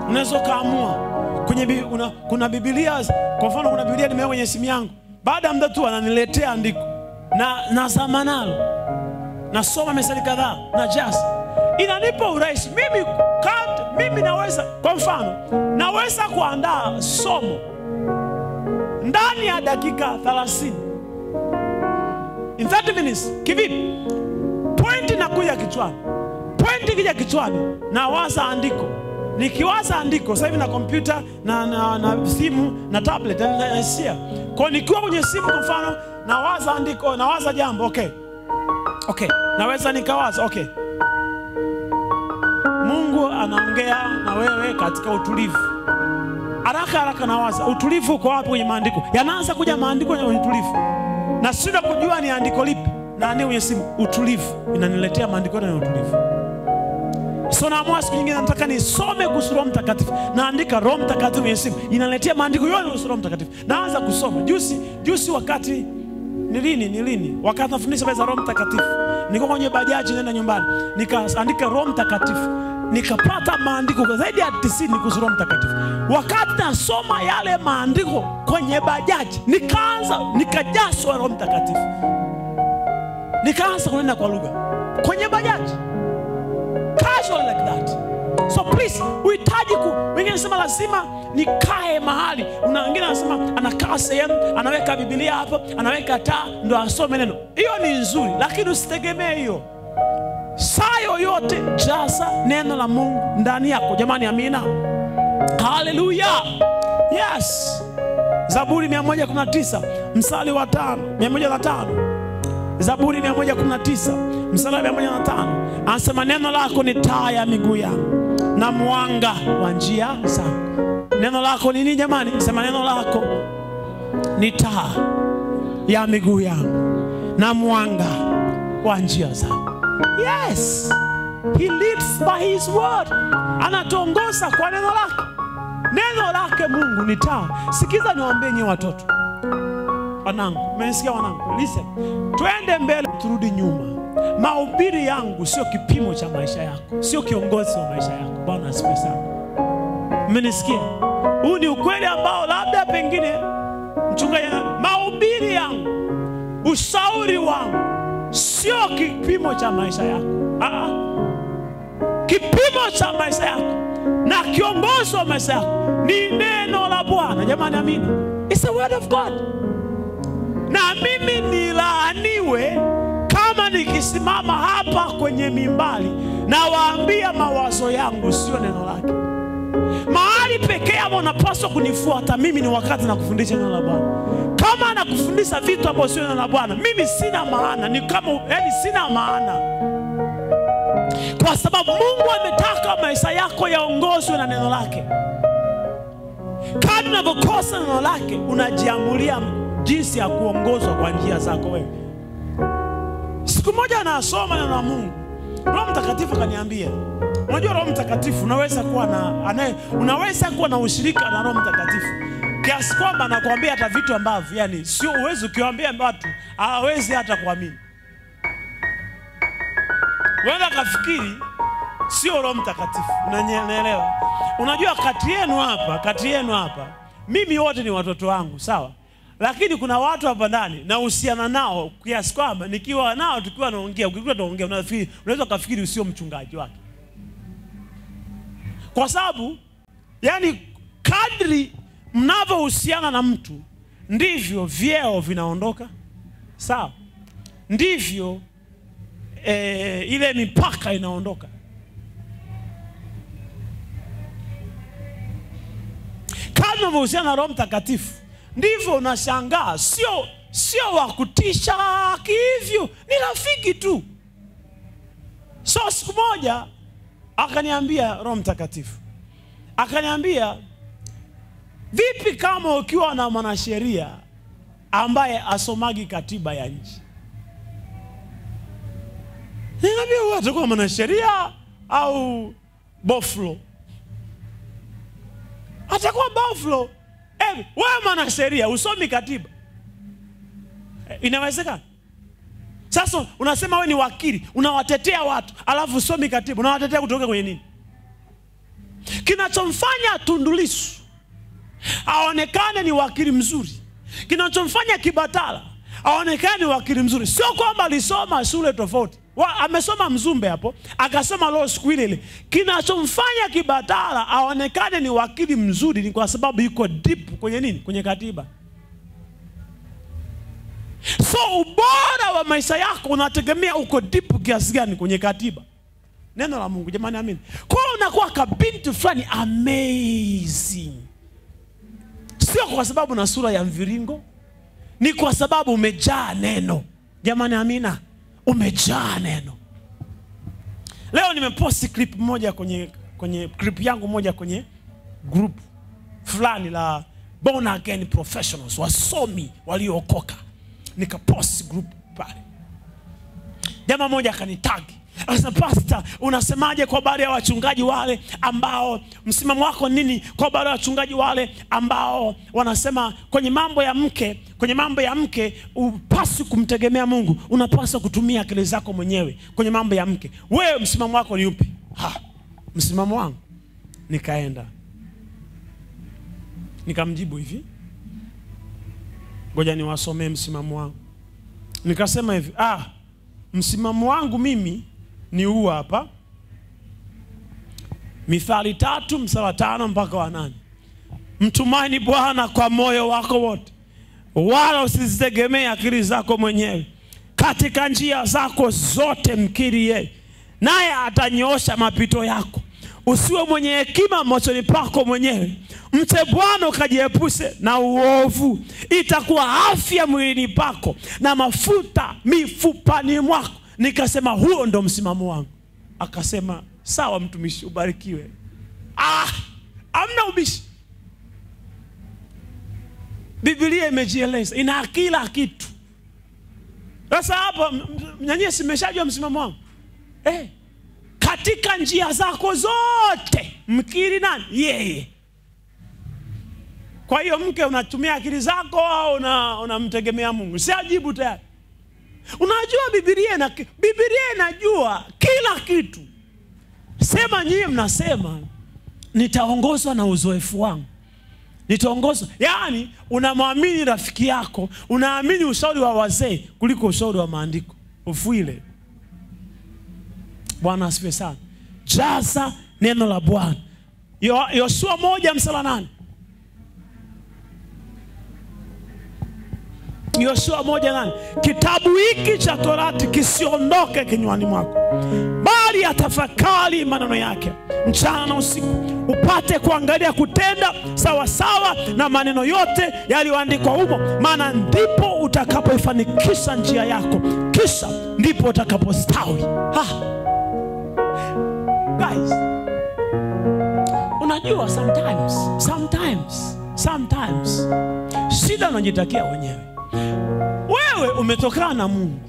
Unaweza kaamua kwenye kuna Biblia, kwa mfano kuna Biblia nimeweka kwenye simu yangu, baada ya muda tu ananiletea andiko na soma nalo, nasoma message kadhaa na jaza. Inanipa urahisi. Mimi naweza, kwa mfano, naweza kuandaa somo ndani ya dakika 30. In 30 minutes. Kivipi? Point inakuja kichwani. Point ikija kichwani, nawaza andiko. Nikiwaza andiko, sasa hivi na kompyuta na simu na tablet na sia. Kwa nikiwa kwenye simu kwa mfano, nawaza andiko, nawaza jambo, okay. Naweza nikawaza, okay. Mungu anaongea na wewe katika utulivu. Haraka nawaza, utulivu uko wapi kwenye maandiko? Yanaanza kuja maandiko kwenye utulivu. Na sina kujua ni andiko lipi. Na ni kwenye simu, utulivu inaniletea maandiko na utulivu. So naamua siku nyingine nataka nisome kuhusu Roho Mtakatifu. Naandika Roho Mtakatifu kwenye simu, inaniletea maandiko yote kuhusu Roho Mtakatifu. Naanza kusoma. Juzi wakati ni lini? Wakati nafundisha habari za Roho Mtakatifu, niko kwenye bajaji nenda nyumbani, nikaandika Roho Mtakatifu. Nikapata maandiko zaidi ya 90 kuhusu Roho Mtakatifu. Wakati nasoma yale maandiko kwenye bajaji, nikajazwa Roho Mtakatifu. Nikaanza kunena kwa lugha kwenye bajaji. Casual like that. So please, uhitaji wengine nasema lazima nikae mahali. Wengine anasema anakaa sehemu, anaweka Biblia hapo, anaweka taa ndio asome neno. Hiyo ni nzuri, lakini usitegemee hiyo. Saa yoyote jaza neno la Mungu ndani yako. Jamani, amina. Hallelujah. Yes. Zaburi 119 mstari wa 5, 105. Zaburi 119 mstari wa 105. Anasema neno lako ni taa ya miguu yangu na mwanga wa njia zangu. Neno lako ni nini jamani? Sema neno lako ni taa ya miguu yangu na mwanga wa njia zangu. Yes. He leads by his word. Anatuongoza kwa neno lake. Neno lake Mungu ni taa. Sikiza niwaambie nyinyi watoto. Wanangu, mmenisikia wanangu? Listen. Twende mbele, turudi nyuma. Mahubiri yangu sio kipimo cha maisha yako. Sio kiongozi wa maisha yako. Bwana asifiwe sana. Mmenisikia? Huu ni ukweli ambao labda pengine mchungaji, mahubiri yangu, ushauri wangu sio kipimo cha maisha yako. Kipimo cha maisha yako na kiongozi wa maisha yako ni neno la Bwana. Jamani, amina. It's the word of God. Na mimi nilaaniwe kama nikisimama hapa kwenye mimbali na waambia mawazo yangu sio neno lake. Mahali pekee ambapo unapaswa kunifuata mimi ni wakati na kufundisha neno la Bwana. Kama nakufundisha vitu ambavyo sio neno la Bwana, mimi sina maana. Ni kama sina maana. Kwa sababu Mungu ametaka maisha yako yaongozwe na neno lake. Kadri unavyokosa neno lake, unajiamulia jinsi ya kuongozwa kwa njia zako wewe. Siku moja nasoma neno la Mungu, Roho Mtakatifu akaniambia, unajua Roho Mtakatifu unaweza kuwa na ushirika na Roho Mtakatifu kiasi kwamba anakuambia hata vitu ambavyo yani sio uwezo ukiwaambia watu hawezi hata kuamini. Wewe kafikiri sio Roho Mtakatifu. Unanielewa? Unajua kati yenu hapa mimi wote ni watoto wangu, sawa? Lakini kuna watu hapa ndani na uhusiana nao kiasi kwamba nikiwa nao tukiwa naongea, unaweza kufikiri usio mchungaji wake. Kwa sababu yani kadri mnavyohusiana na mtu ndivyo vyeo vinaondoka, sawa? Ndivyo ile mipaka inaondoka. Kadri unavyohusiana na Roho Mtakatifu ndivyo unashangaa sio wa kutisha hivyo, ni rafiki tu. So siku moja akaniambia Roho Mtakatifu, akaniambia, vipi kama ukiwa na mwanasheria ambaye asomagi katiba ya nchi? Niambia wewe utakuwa mwanasheria au boflo? Atakuwa boflo. Wewe mwanasheria usomi katiba. Inawezekana? Sasa unasema wewe ni wakili, unawatetea watu, alafu usomi katiba. Unawatetea kutoka kwenye nini? Kinachomfanya Tundu Lissu aonekane ni wakili mzuri, kinachomfanya Kibatala aonekane ni wakili mzuri, sio kwamba alisoma shule tofauti. Amesoma Mzumbe hapo, akasoma law school ile. Kinachomfanya Kibatala aonekane ni wakili mzuri ni kwa sababu yuko deep kwenye nini? Kwenye katiba. So ubora wa maisha yako unategemea uko deep kiasi gani kwenye katiba. Neno la Mungu, jamani, amini. Kwa unakuwa kabinti fulani amazing. Sio kwa sababu na sura ya mviringo, ni kwa sababu umejaa neno. Jamani, amina. Umejaa neno. Leo nimeposti clip moja kwenye clip yangu moja kwenye group fulani la born again professionals, wasomi waliookoka. Nikapost group pale. Jamaa moja akanitag. Asa, pastor, unasemaje kwa habari ya wachungaji wale ambao msimamo wako nini kwa habari ya wachungaji wale ambao wanasema kwenye mambo ya mke upasi kumtegemea Mungu, unapaswa kutumia akili zako mwenyewe kwenye mambo ya mke. Wewe msimamo wako ni upi? Msimamo wangu, nikaenda nikamjibu hivi, ngoja niwasomee msimamo wangu. Nikasema hivi, msimamo wangu mimi ni huu hapa. Mithali 3:5 mpaka 8. Mtumaini Bwana kwa moyo wako wote, wala usizitegemee akili zako mwenyewe. Katika njia zako zote mkiri yeye, naye atanyoosha mapito yako. Usiwe mwenye hekima machoni pako mwenyewe. Mche Bwana ukajiepushe na uovu. Itakuwa afya mwilini pako na mafuta mifupani mwako. Nikasema huo ndo msimamo wangu. Akasema sawa mtumishi, ubarikiwe. Hamna ubishi. Biblia imejieleza, ina kila kitu. Sasa hapa nyanyie simeshajua msimamo wangu. katika njia zako zote mkiri nani? Yeye. Kwa hiyo mke unatumia akili zako au unamtegemea Mungu? Si ajibu tayari. Unajua Biblia inajua kila kitu. Sema nyie mnasema nitaongozwa na uzoefu wangu. Nitaongozwa. Yaani unamwamini rafiki yako, unaamini ushauri wa wazee kuliko ushauri wa maandiko. Ufuile. Bwana asifiwe sana. Jaza neno la Bwana. Yoshua 1:8. Yoshua 1:8. Kitabu hiki cha Torati kisiondoke kinywani mwako, bali atafakari maneno yake mchana na usiku, upate kuangalia kutenda sawa sawa na maneno yote yaliyoandikwa humo, maana ndipo utakapoifanikisha njia yako, kisha ndipo utakapostawi. Guys, unajua sometimes shida unajitakia wenyewe. Wewe umetokana na Mungu.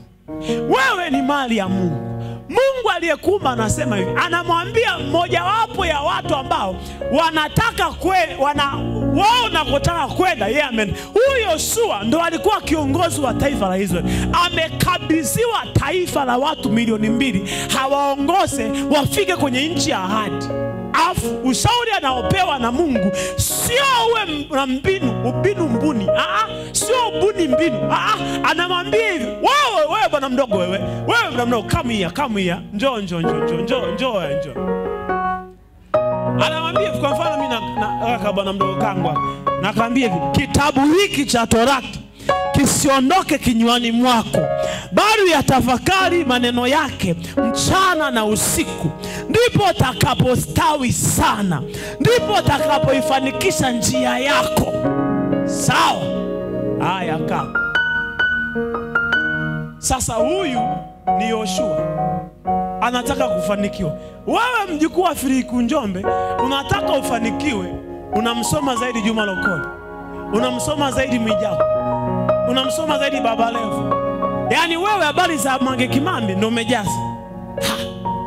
Wewe ni mali ya Mungu. Mungu aliyekuumba anasema hivi, anamwambia mmoja wapo ya watu ambao wanataka wao unapotaka kwenda, yeye amen. Huyo Yoshua ndo alikuwa kiongozi wa taifa la Israeli. Amekabidhiwa taifa la watu 2,000,000 hawaongoze wafike kwenye nchi ya ahadi. Afu ushauri anaopewa na Mungu sio uwe na ubinu mbuni. Sio ubuni mbinu. Anamwambia hivi, wewe bwana mdogo, wewe bwana mdogo, come here. Njoo. Anamwambia kwa mfano mimi na bwana mdogo kangwa, nakwambia hivi, kitabu hiki cha Torati kisiondoke kinywani mwako, bali yatafakari maneno yake mchana na usiku, ndipo utakapostawi sana, ndipo utakapoifanikisha njia yako. Sawa? Haya kaa. Sasa huyu ni Yoshua, anataka kufanikiwa. Wewe mjukuu wa Filiku Njombe, unataka ufanikiwe, unamsoma zaidi Juma Lokole, unamsoma zaidi Mwijaku, unamsoma zaidi Baba Levo. Yaani wewe habari za Mange Kimambi ndio umejaza.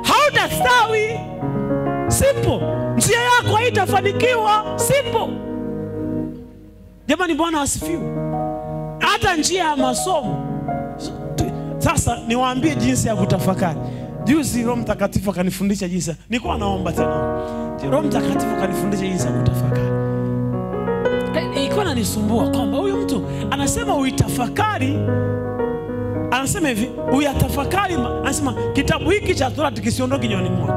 Hautastawi. Simple. Njia yako haitafanikiwa. Simple. Jamani, Bwana asifiwe. Hata njia ya masomo. Sasa niwaambie jinsi ya kutafakari. Juzi Roho Mtakatifu akanifundisha jinsi. Nilikuwa naomba tena. Roho Mtakatifu akanifundisha jinsi ya kutafakari. Ilikuwa inanisumbua kwamba huyu mtu anasema uitafakari. Anasema hivi, uyatafakari, anasema kitabu hiki cha Torati kisiondoke kinywani mwako,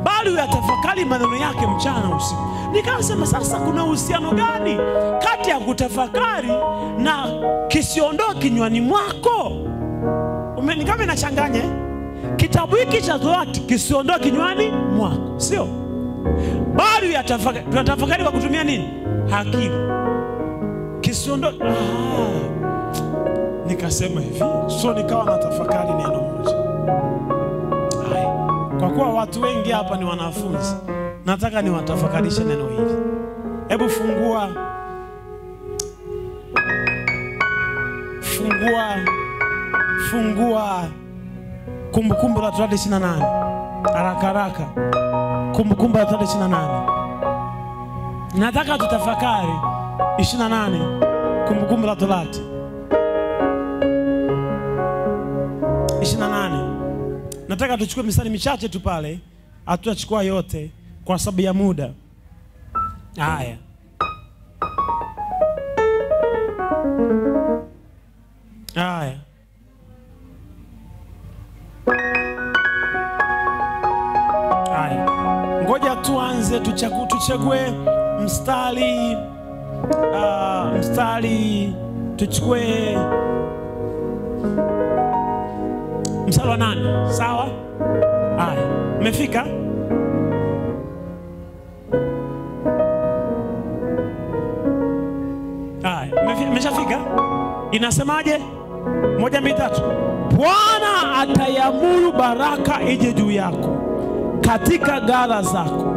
bali uyatafakari maneno yake mchana na usiku. Nikasema sasa kuna uhusiano gani kati ya kutafakari na kisiondoke kinywani mwako? Kama inachanganya. Kitabu hiki cha Torati kisiondoke kinywani mwako, sio? Bali uyatafakari. Tunatafakari kwa kutumia nini? Akili. Kisiondoke. Nikasema hivi, so nikawa natafakari neno moja. Kwa kuwa watu wengi hapa ni wanafunzi, nataka niwatafakarishe neno hili. Hebu fungua Kumbukumbu la Torati 28. Haraka. Kumbukumbu la Torati 28. Nataka tutafakari 28. Kumbukumbu la Torati 28. Nataka tuchukue mistari michache tu pale, hatutachukua yote kwa sababu ya muda. Haya. Ngoja tuanze, tuchague mstari tuchukue mstari wa 8. Sawa? Haya, umefika? Haya, umeshafika? Inasemaje? 1, 2, 3. Bwana atayamuru baraka ije juu yako katika ghala zako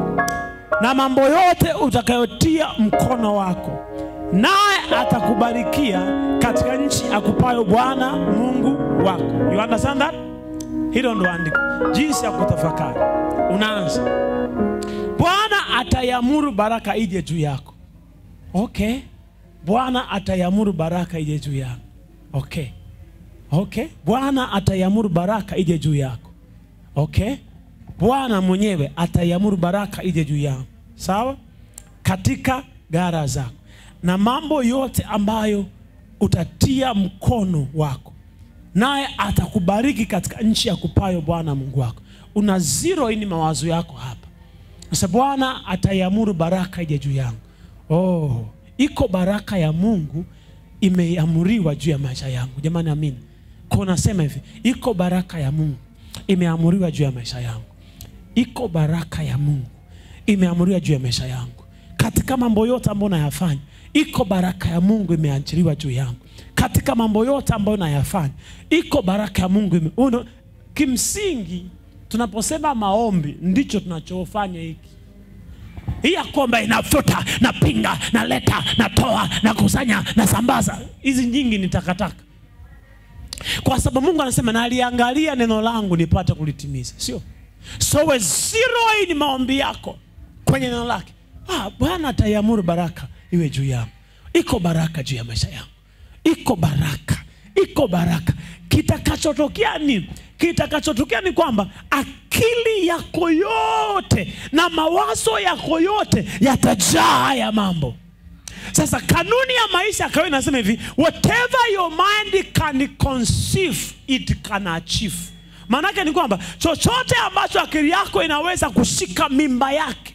na mambo yote utakayotia mkono wako, naye atakubarikia katika nchi akupayo Bwana Mungu wako. You understand that? Hilo ndo andiko. Jinsi ya kutafakari. Unaanza. Bwana atayamuru baraka ije juu yako. Okay. Bwana atayamuru baraka ije juu yako. Okay. Okay. Bwana atayamuru baraka ije juu yako. Okay. Bwana mwenyewe atayamuru baraka ije juu yako. Sawa? Katika gara zako. Na mambo yote ambayo utatia mkono wako, naye atakubariki katika nchi ya kupayo Bwana Mungu wako. Una zero ini mawazo yako hapa. Sasa Bwana atayamuru baraka ije juu yangu. Oh, iko baraka ya Mungu imeamuriwa juu ya maisha yangu. Jamani, amina. Kwa nasema hivi, iko baraka ya Mungu imeamuriwa juu ya maisha yangu. Iko baraka ya Mungu imeamuriwa juu ya maisha yangu. Katika mambo yote ambayo nayafanya, iko baraka ya Mungu imeachiliwa juu yangu. Katika mambo yote ambayo nayafanya, iko baraka ya Mungu kimsingi tunaposema maombi ndicho tunachofanya hiki. Hii ya kwamba inafuta, napinga, naleta, natoa, nakusanya, nasambaza, hizi nyingi ni takataka. Kwa sababu Mungu anasema na aliangalia neno langu nipate kulitimiza. Sio? So we zero ni maombi yako kwenye neno lake. Bwana atayamuru baraka iwe juu yangu. Iko baraka juu ya maisha yangu. Iko baraka. Iko baraka. Kitakachotokea ni? Kitakachotokea ni kwamba akili yako yote na mawazo yako yote yatajaa haya mambo. Sasa kanuni ya maisha kwa inasema hivi, whatever your mind can conceive, it can achieve. Maana yake ni kwamba chochote ambacho akili yako inaweza kushika mimba yake,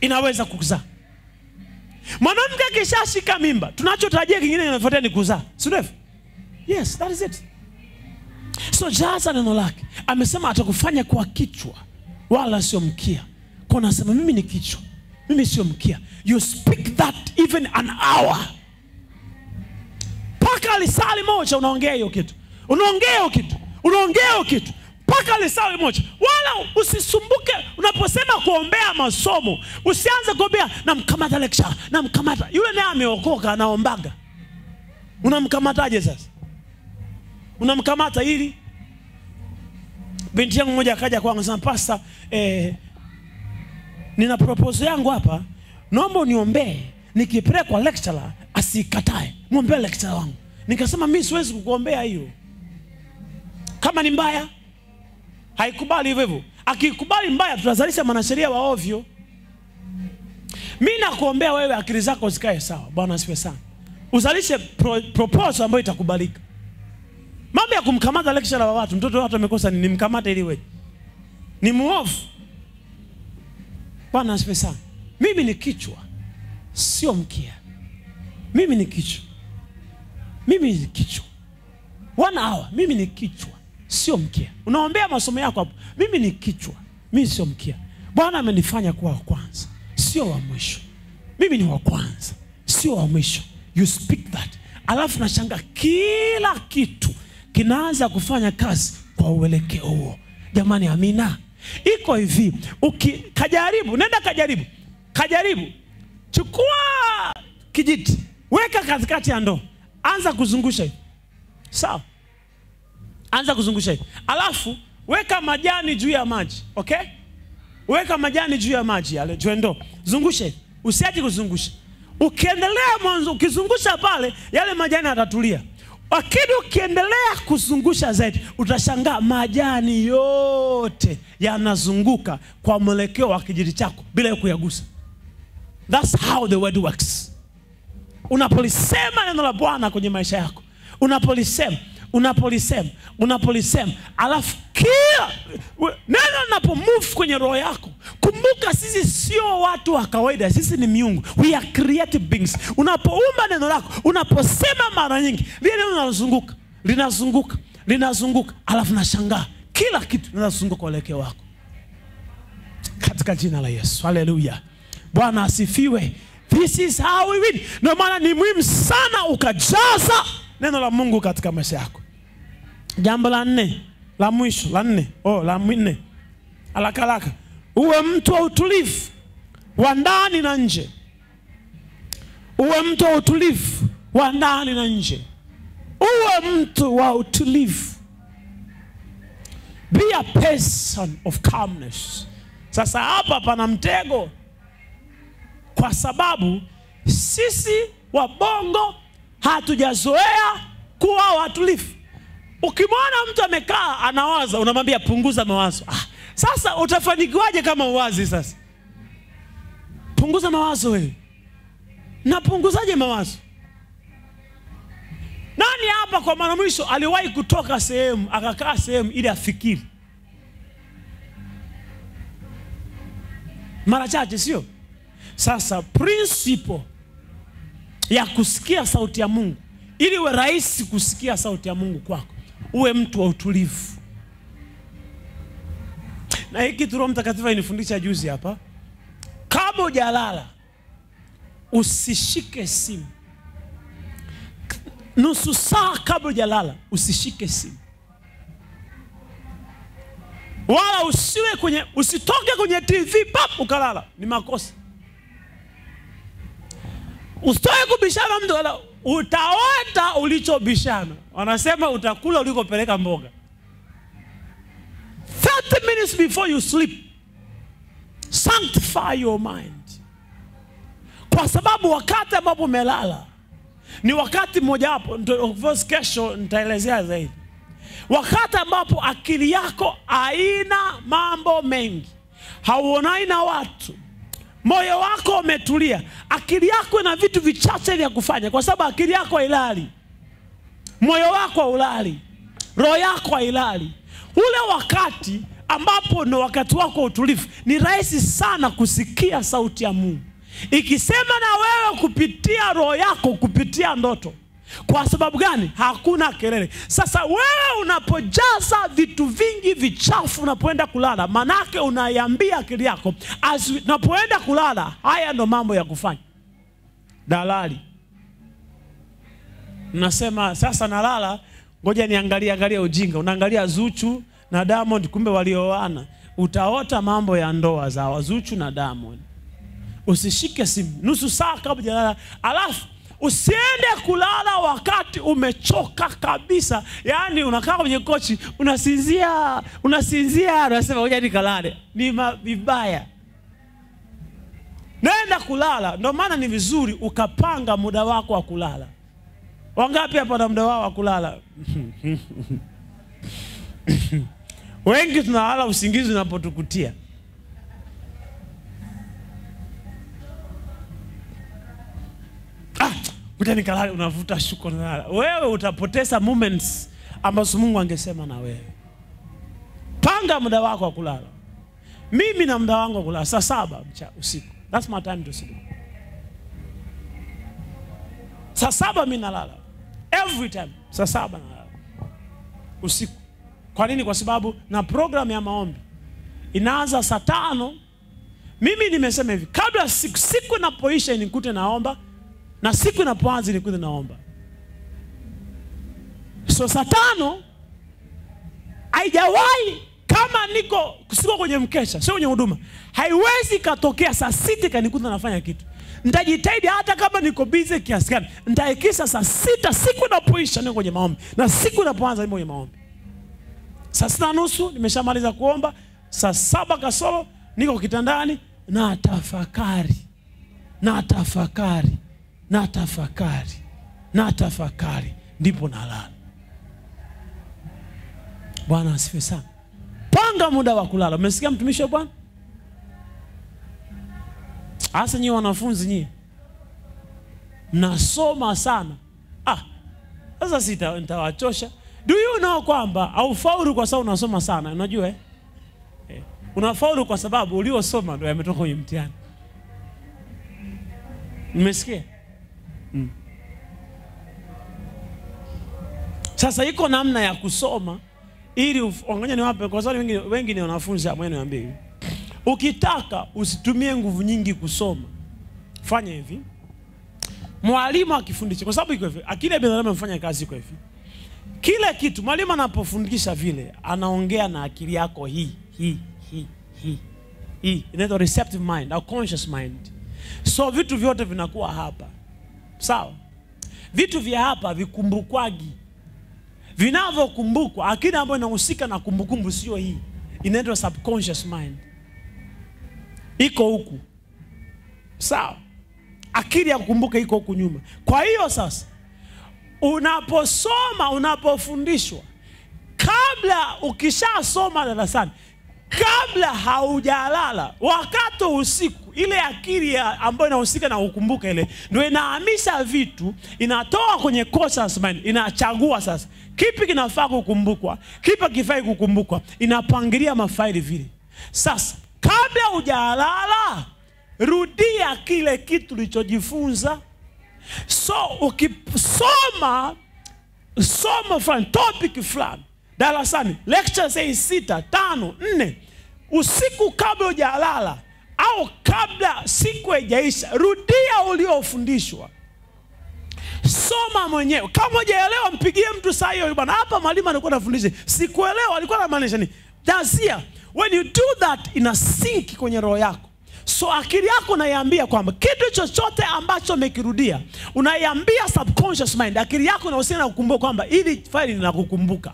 inaweza kuzaa. Mwanamke akishashika mimba, tunachotarajia kingine kinafuatia ni kuzaa. Sio? Yes, that is it. So jaza neno lake. Amesema atakufanya kwa kichwa wala sio mkia. Kwa nasema mimi ni kichwa, mimi sio mkia. You speak that even an hour. Paka lisali moja unaongea hiyo kitu. Unaongea hiyo kitu. Unaongea hiyo kitu. Paka lisali moja. Wala usisumbuke unaposema kuombea masomo. Usianze kuombea na mkamata lecture, na mkamata. Yule naye ameokoka anaombaga. Unamkamataje sasa? Unamkamata ili binti yangu mmoja akaja kwangu sema, "Pastor, nina proposal yangu hapa. Naomba uniombee nikipelekwa lecturer asikatae. Muombe lecturer wangu." Nikasema mimi siwezi kukuombea hiyo. Kama ni mbaya, haikubali hivyo hivyo. Akikubali mbaya tutazalisha manasheria wa ovyo. Mimi nakuombea wewe akili zako zikae sawa. Bwana asifiwe sana. Uzalishe proposal ambayo itakubalika. Mambo ya kumkamata lecturer wa watu, mtoto watu amekosa ni nimkamate ili wewe. Ni muovu. Bwana asifiwe sana. Mimi ni kichwa, sio mkia. Mimi ni kichwa. Mimi ni kichwa. 1 hour, mimi ni kichwa, sio mkia. Unaombea masomo yako hapo. Mimi ni kichwa, mimi sio mkia. Bwana amenifanya kuwa wa kwanza, sio wa mwisho. Mimi ni wa kwanza, sio wa mwisho. You speak that. Alafu nashanga kila kitu kinaanza kufanya kazi kwa uelekeo huo. Jamani, amina. Iko hivi, kajaribu, nenda kajaribu. Kajaribu. Chukua kijiti, weka katikati ya ndoo. Anza kuzungusha hivi. Sawa? Anza kuzungusha hivi. Alafu weka majani juu ya maji. Okay? Weka majani juu ya maji yale juu ya ndoo. Zungusha hivi. Usiache kuzungusha. Ukiendelea mwanzo ukizungusha pale, yale majani yatatulia. Lakini ukiendelea kuzungusha zaidi, utashangaa majani yote yanazunguka kwa mwelekeo wa kijiti chako bila kuyagusa. That's how the word works. Unapolisema neno la Bwana kwenye maisha yako, unapolisema, alafu kila neno linapomove kwenye roho yako, kumbuka sisi sio watu wa kawaida, sisi ni miungu. We are creative beings. Unapoumba neno lako, unaposema mara nyingi, lile linazunguka, alafu nashangaa kila kitu linazunguka kwa uelekeo wako. Katika jina la Yesu. Haleluya. Bwana asifiwe. This is how we win. Ndio maana ni muhimu sana ukajaza neno la Mungu katika maisha yako. Jambo la 4, la mwisho, la 4, Alakalaka. Uwe mtu wa utulivu wa ndani na nje. Uwe mtu wa utulivu wa ndani na nje. Uwe mtu wa utulivu Be a person of calmness. Sasa hapa pana mtego, kwa sababu sisi wabongo hatujazoea kuwa watulivu. Ukimwona mtu amekaa anawaza, unamwambia punguza mawazo. Sasa utafanikiwaje kama uwazi? Sasa punguza mawazo wewe. Na punguzaje mawazo? Nani hapa kwa mara mwisho aliwahi kutoka sehemu akakaa sehemu ili afikiri? Mara chache, sio? Sasa principle ya kusikia sauti ya Mungu, ili uwe rahisi kusikia sauti ya Mungu kwako, uwe mtu wa utulivu. Na hiki Roho Mtakatifu inifundisha juzi hapa. Kama hujalala, usishike simu. Nusu saa kabla hujalala usishike simu. Wala usitoke kwenye TV pap ukalala, ni makosa. Usitoke kubishana mtu, wala utaota ulichobishana. Wanasema utakula ulikopeleka mboga. 30 minutes before you sleep, sanctify your mind. Kwa sababu wakati ambapo umelala ni wakati mmoja hapo, kesho nitaelezea zaidi. Wakati ambapo akili yako haina mambo mengi, hauonai na watu, moyo wako umetulia, akili yako ina vitu vichache vya kufanya, kwa sababu akili yako hailali, moyo wako haulali, roho yako hailali. Ule wakati ambapo ni wakati wako utulivu, ni rahisi sana kusikia sauti ya Mungu ikisema na wewe kupitia roho yako, kupitia ndoto. Kwa sababu gani? Hakuna kelele. Sasa wewe unapojaza vitu vingi vichafu unapoenda kulala, manake unaiambia akili yako unapoenda kulala, haya ndo mambo ya kufanya. Dalali nasema sasa nalala, ngoja niangalie ujinga. Unaangalia Zuchu na Diamond, kumbe walioana. Utaota mambo ya ndoa za Zuchu na Diamond. Usishike simu nusu saa kabla hujalala. Alafu usiende kulala wakati umechoka kabisa. Yaani unakaa kwenye kochi, unasinzia, unasema ngoja nikalale. Ni vibaya. Nenda kulala. Ndio maana ni vizuri ukapanga muda wako wa kulala. Wangapi hapa na muda wao wa kulala? Wengi tunalala usingizi unapotukutia. Ngoja nikalale, unavuta shuko na wewe utapoteza moments ambazo Mungu angesema na wewe. Panga muda wako wa kulala. Mimi na muda wangu wa kulala saa 7 usiku. That's my time to sleep. Saa 7 mimi nalala. Every time saa 7 nalala usiku. Kwa nini? Kwa sababu na program ya maombi inaanza saa 5. Mimi nimesema hivi, kabla siku inapoisha inikute naomba, na siku inapoanza inikute naomba. So saa 5 haijawahi, kama siko kwenye mkesha, sio kwenye huduma, haiwezi katokea saa 6 kanikuta nafanya kitu. Nitajitahidi hata kama niko busy kiasi gani, nitaikisha saa 6 siku inapoisha niko kwenye maombi, na siku inapoanza niko kwenye maombi. Saa 6:30 nimeshamaliza kuomba, saa 7 kasoro niko kitandani na tafakari, ndipo nalala. Bwana asifiwe sana. Panga muda wa kulala. Umesikia mtumishi wa Bwana? Hasa nyinyi wanafunzi nyinyi mnasoma sana. Sasa nitawachosha. Do you know kwamba haufaulu kwa sababu unasoma sana? Unajua unafaulu kwa sababu uliosoma ndio yametoka kwenye mtihani. Umesikia? Sasa iko namna ya kusoma ili ngoja niwape, kwa sababu wengi ni wanafunzi hapo, niwaambie. Ukitaka usitumie nguvu nyingi kusoma, fanya hivi. Mwalimu akifundisha, kwa sababu iko hivi, akili ya binadamu inafanya kazi iko hivi. Kila kitu mwalimu anapofundisha vile, anaongea na akili yako hii. Inaitwa receptive mind au conscious mind. So vitu vyote vinakuwa hapa. Sawa? Vitu vya hapa vikumbukwagi. vinavyokumbukwa, akili ambayo inahusika na kumbukumbu sio hii. Inaitwa subconscious mind. Iko huku. Sawa? Akili ya kukumbuka iko huku nyuma. Kwa hiyo sasa, unaposoma, unapofundishwa, kabla ukishasoma darasani, kabla haujalala, wakati usiku, ile akili ambayo inahusika na kukumbuka ile ndio inahamisha vitu, inatoa kwenye conscious mind, inachagua sasa kipi kinafaa kukumbukwa, kipi hakifai kukumbukwa, inapangilia mafaili vile. Sasa kabla hujalala, rudia kile kitu ulichojifunza. So ukisoma somo fulani, topic fulani darasani, lecture say 6, 5, 4, usiku kabla hujalala au kabla siku haijaisha, rudia uliofundishwa. Soma mwenyewe. Kama hujaelewa, mpigie mtu saa hiyo, bwana, hapa mwalimu alikuwa anafundisha, sikuelewa, alikuwa anamaanisha nini? That's here. When you do that, ina sink kwenye roho yako. So akili yako unaiambia kwamba kitu chochote ambacho umekirudia, unaiambia subconscious mind, akili yako inahusiana na kukumbuka kwamba hili faili linakukumbuka.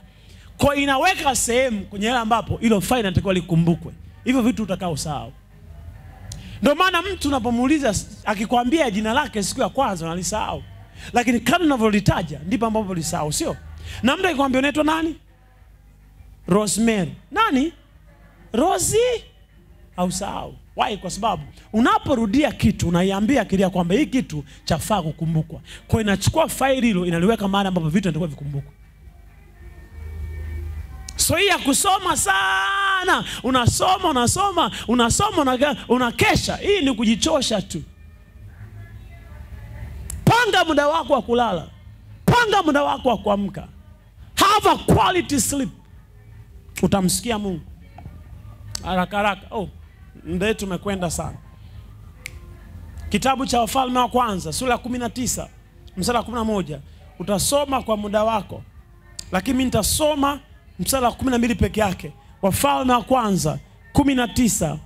Kwa inaweka sehemu kwenye ile ambapo hilo faili linatakiwa likumbukwe. Hivyo vitu utakao sahau. Ndio maana mtu unapomuuliza akikwambia jina lake siku ya kwanza unalisahau. Lakini kadri unavyolitaja ndipo ambapo ulisahau, sio? Na mtu akikwambia unaitwa nani? Rosemary. Nani? Rosie? Au sahau. Why? Kwa sababu unaporudia kitu unaiambia akili kwamba hii kitu chafaa kukumbukwa. Kwa inachukua faili hilo inaliweka mahali ambapo vitu vinatakiwa vikumbukwe. So hii ya kusoma sana, unasoma unakesha, hii ni kujichosha tu. Panga muda wako wa kulala. Panga muda wako wa kuamka. Have a quality sleep. Utamsikia Mungu. Haraka. Ndio tumekwenda sana. Kitabu cha Wafalme wa kwanza, sura ya 19, mstari wa 11. Utasoma kwa muda wako. Lakini mimi nitasoma mstari wa 12 peke yake. Wafalme wa kwanza 19,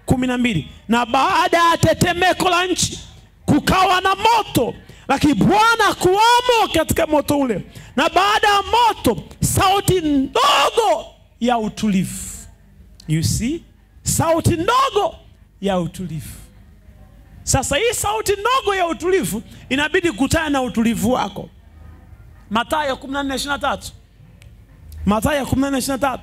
12. Na baada ya tetemeko la nchi kukawa na moto, lakini Bwana kuwamo katika moto ule. Na baada ya moto sauti ndogo ya utulivu. You see? Sauti ndogo ya utulivu. Sasa hii sauti ndogo ya utulivu inabidi kukutana na utulivu wako. Mathayo 14:23. Mathayo 14:23.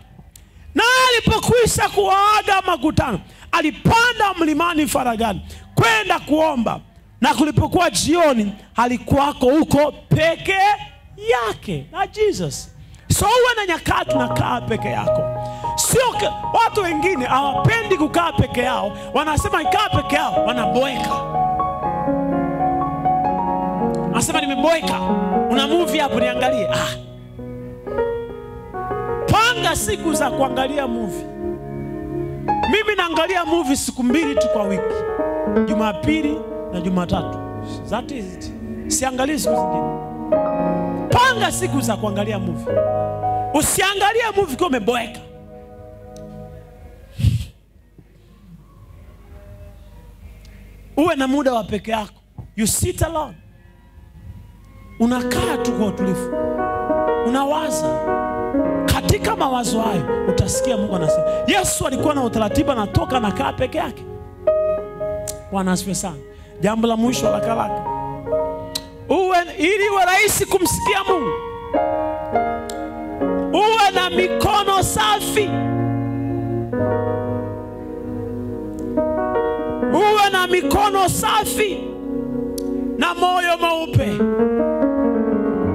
Na alipokwisha kuwaaga makutano, alipanda mlimani faragani kwenda kuomba, na kulipokuwa jioni alikuwako huko peke yake na Jesus. So uwe na nyakati unakaa peke yako. Sio watu wengine hawapendi kukaa peke yao, wanasema ikaa peke yao wanaboeka. Anasema nimeboeka, una movie hapo niangalie. Panga siku za kuangalia movie. Mimi naangalia movie siku 2 tu kwa wiki. Jumapili na Jumatatu. That is it. Siangalie siku zingine. Panga siku za kuangalia movie. Usiangalie movie kama umeboeka. Uwe na muda wa peke yako. You sit alone. Unakaa tu kwa utulivu. Unawaza. Katika mawazo hayo utasikia Mungu anasema. Yesu alikuwa na utaratibu, anatoka na kaa peke yake. Bwana asifiwe sana. Jambo la mwisho la kalaka. Ili uwe rahisi kumsikia Mungu, uwe na mikono safi. Uwe na mikono safi na moyo mweupe.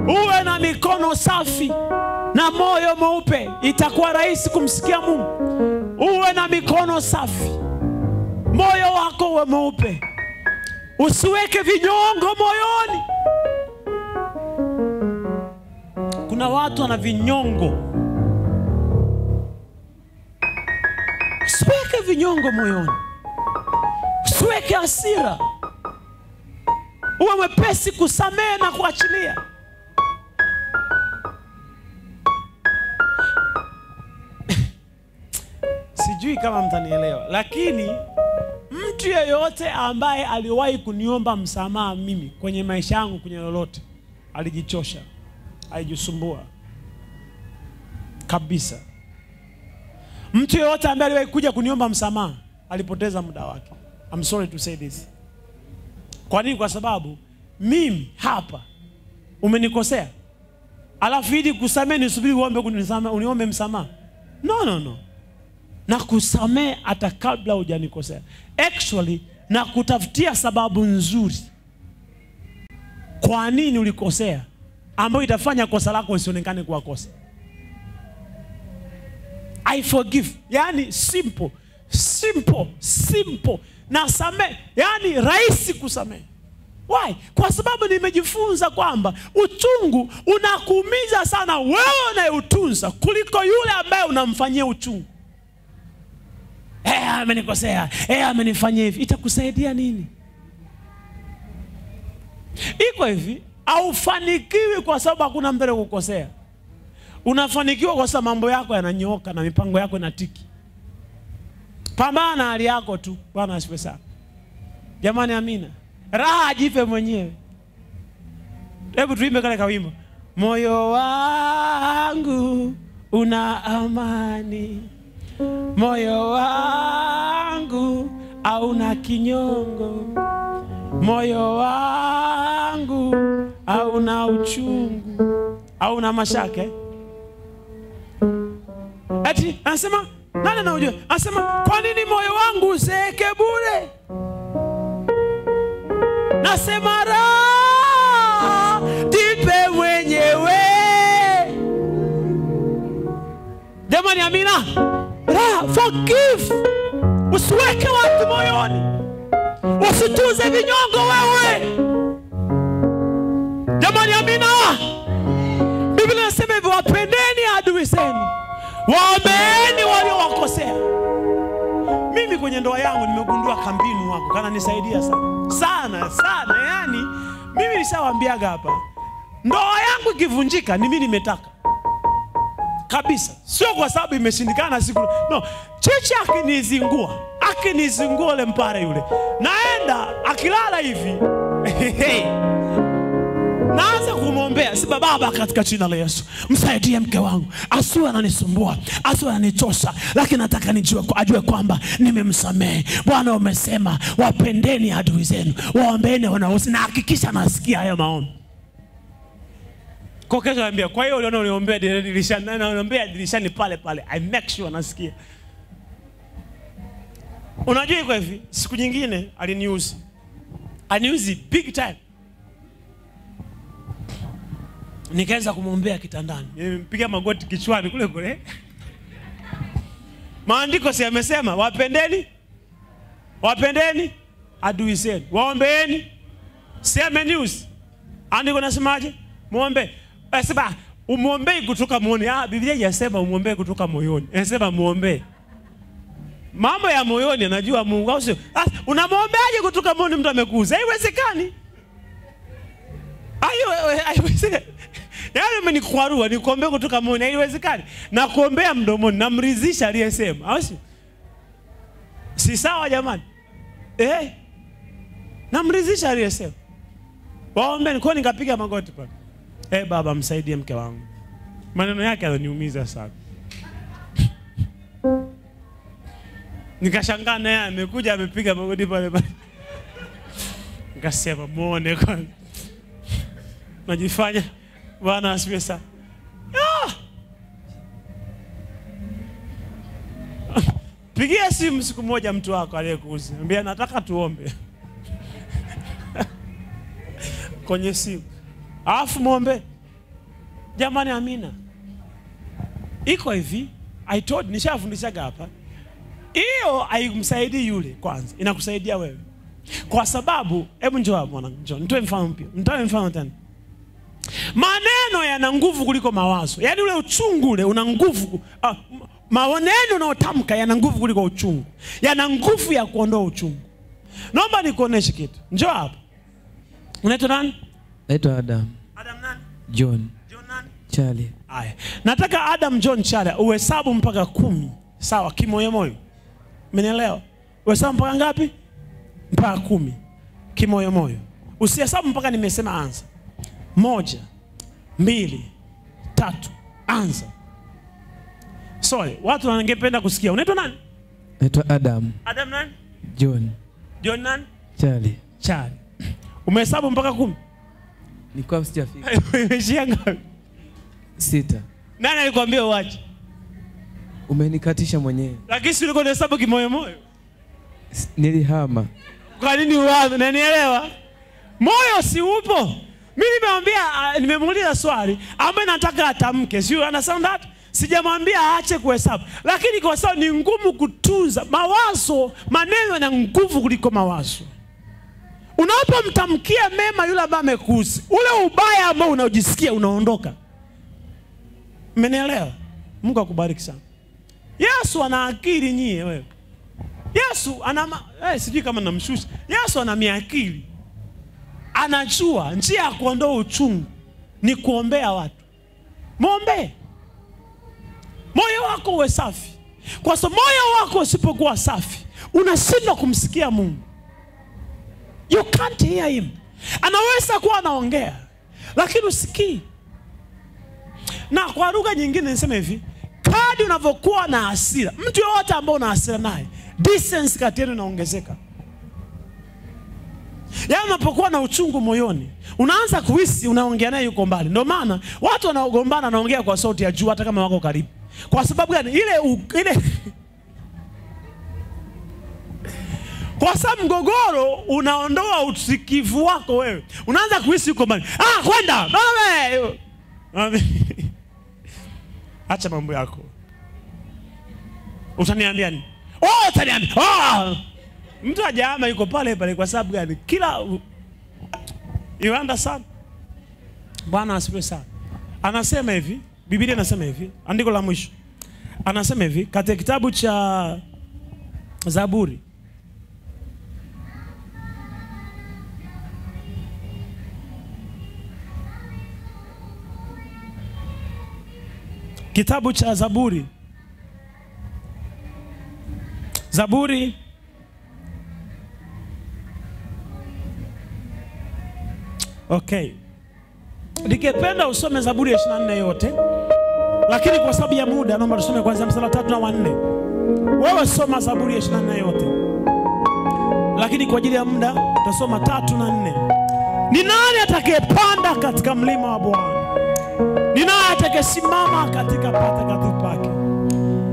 Uwe na mikono safi na moyo mweupe, itakuwa rahisi kumsikia Mungu. Uwe na mikono safi, moyo wako uwe mweupe. Usiweke vinyongo moyoni. Kuna watu wana vinyongo. Usiweke vinyongo moyoni. Usiweke hasira. Uwe mwepesi kusamehe na kuachilia. Sijui kama mtanielewa, lakini mtu yeyote ambaye aliwahi kuniomba msamaha mimi kwenye maisha yangu kwenye lolote, alijichosha, alijisumbua kabisa. Mtu yote ambaye aliwahi kuja kuniomba msamaha alipoteza muda wake. I'm sorry to say this. Kwa nini? Kwa sababu mimi hapa umenikosea, alafu ili kusamehe nisubiri uniombe msamaha? No. Na kusamehe hata kabla hujanikosea. Actually na kutafutia sababu nzuri kwa nini ulikosea, ambayo itafanya kosa lako lisionekane kuwa kosa. I forgive. Yani simple. Na samehe, yani rahisi kusamehe. Why? Kwa sababu nimejifunza kwamba uchungu unakuumiza sana wewe unayeutunza kuliko yule ambaye unamfanyia uchungu. Amenikosea, amenifanyia hivi. Itakusaidia nini? Iko hivi, haufanikiwi kwa sababu hakuna mbele kukosea. Unafanikiwa kwa sababu mambo yako yananyooka na mipango yako inatiki. Pambana na hali yako tu. Bwana asifiwe sana. Jamani amina. Raha ajipe mwenyewe. Hebu tuimbe kale kawimbo. Moyo wangu una amani, moyo wangu hauna kinyongo, moyo wangu hauna uchungu, hauna mashaka. Ati anasema nani anajua? Anasema kwa nini moyo wangu uzeeke bure? Nasema raha jipe mwenyewe. Jamani amina. Raha, forgive. Usiweke watu moyoni, usituze vinyongo wewe. Jamani amina. Biblia inasema hivyo, wapendeni adui zenu, waombeeni waliowakosea. Mimi kwenye ndoa yangu nimegundua kambinu wako kana nisaidia sana. Yani mimi nishawaambiaga hapa, ndoa yangu ikivunjika ni mimi nimetaka kabisa, sio kwa sababu imeshindikana siku. No, cheche akinizingua ile mpare yule, naenda akilala hivi naanza kumwombea, si baba katika jina la Yesu, msaidie mke wangu, asiwe ananisumbua, asiwe ananichosha, lakini nataka ajue kwamba nimemsamehe. Bwana umesema wapendeni adui zenu, waombeeni wanaosi, na hakikisha nasikia hayo maombi. Kwa kesho naambia, kwa hiyo uliona uniombea dirishani, na unaombea dirishani pale, I make sure nasikia. Unajua iko hivi, siku nyingine aliniuzi big time. Nikaanza kumwombea kitandani, nimempiga magoti kichwani kule. Maandiko si yamesema wapendeni adui zenu, waombeeni. Si ameniuzi? Andiko nasemaje? Muombe. Sema umuombe kutoka moyoni. Biblia inasema umuombe kutoka moyoni. Inasema muombe. Mambo ya moyoni anajua Mungu, au sio? Unamwombeaje kutoka moyoni mtu amekuuza? Haiwezekani. Haiwezekani. Yaani umenikwarua nikuombea kutoka moyoni, haiwezekani. Na kuombea mdomoni namridhisha aliyesema, au sio? Si sawa jamani? Namridhisha aliyesema. Waombe. Kwa nikapiga magoti pale. Baba msaidie mke wangu. Maneno yake yananiumiza sana. Nikashangaa naye amekuja amepiga magoti pale. Nikasema muone kwa. Najifanya Bwana asifiwe sana. Pigia simu siku moja mtu wako aliyekuuzi, mwambie nataka tuombe. Kwenye simu. Alafu muombe. Jamani amina. Iko hivi, nishafundishaga hapa. Hiyo haimsaidii yule kwanza, inakusaidia wewe. Kwa sababu, hebu njoo hapa mwanangu, njoo. Nitoe mfano mpya. Nitoe mfano tena. Maneno yana nguvu kuliko mawazo. Yaani ule uchungu ule una nguvu. Maneno unayotamka yana nguvu kuliko uchungu. Yana nguvu ya kuondoa uchungu. Naomba nikuoneshe kitu. Njoo hapa. Unaitwa nani? Naitwa Adam. Adam nani? John nani? Charlie. Haya. Nataka Adam John Charlie uhesabu mpaka 10. Sawa, kimoyo. Umenielewa? Uhesabu mpaka ngapi? Mpaka 10. Kimoyo. Usihesabu mpaka nimesema anza. 1, 2, 3, anza. Sorry, watu wangependa kusikia. Unaitwa nani? Naitwa Adam. Adam nani? John. John nani? Charlie. Charlie. Umehesabu mpaka 10? Nilikuwa sijafika. Umeshia ngapi? 6. Nani alikwambia uache? Umenikatisha mwenyewe. Lakini si ulikuwa unahesabu kimoyo moyo? Nilihama. Kwa nini uanze? Unanielewa? Moyo si upo. Mimi nimemwambia, nimemuuliza swali ambaye nataka atamke. Sio understand that? Sijamwambia aache kuhesabu. Lakini kwa sababu ni ngumu kutunza mawazo, maneno yana nguvu kuliko mawazo. Unapomtamkia mema yule ambaye amekusi, ule ubaya ambao unaojisikia unaondoka. Mmenielewa? Mungu akubariki sana. Yesu ana akili nyie wewe. Yesu ana sijui kama namshusha. Yesu ana miakili. Anajua njia ya kuondoa uchungu ni kuombea watu. Muombe. Moyo wako uwe safi. Kwa sababu moyo wako usipokuwa safi, unashindwa kumsikia Mungu. You can't hear him. Anaweza kuwa anaongea, lakini usikii. Na kwa lugha nyingine niseme hivi, kadri unavyokuwa na hasira, mtu yote ambaye una hasira naye, distance kati yenu inaongezeka. Yaani unapokuwa na uchungu moyoni, unaanza kuhisi unaongea naye yuko mbali. Ndio maana watu wanaogombana wanaongea kwa sauti ya juu hata kama wako karibu. Kwa sababu gani? Ile kwa sababu mgogoro unaondoa usikivu wako wewe. Unaanza kuhisi yuko mbali. Kwenda. Mama. Acha mambo yako. Utaniambia nini? Utaniambia. Mtu hajama yuko pale pale kwa sababu gani? Kila you understand? Bwana asifiwe sana. Anasema hivi, Biblia inasema hivi, andiko la mwisho. Anasema hivi katika kitabu cha Zaburi. Kitabu cha Zaburi. Zaburi okay. Nikipenda usome Zaburi ya 24 yote. Lakini kwa sababu ya muda naomba tusome kwanza mstari wa 3 na wa 4. Wewe soma Zaburi ya 24 yote. Lakini kwa ajili ya muda tutasoma 3 na 4. Ni nani atakayepanda katika mlima wa Bwana? Ni nani atakayesimama katika patakatifu pake?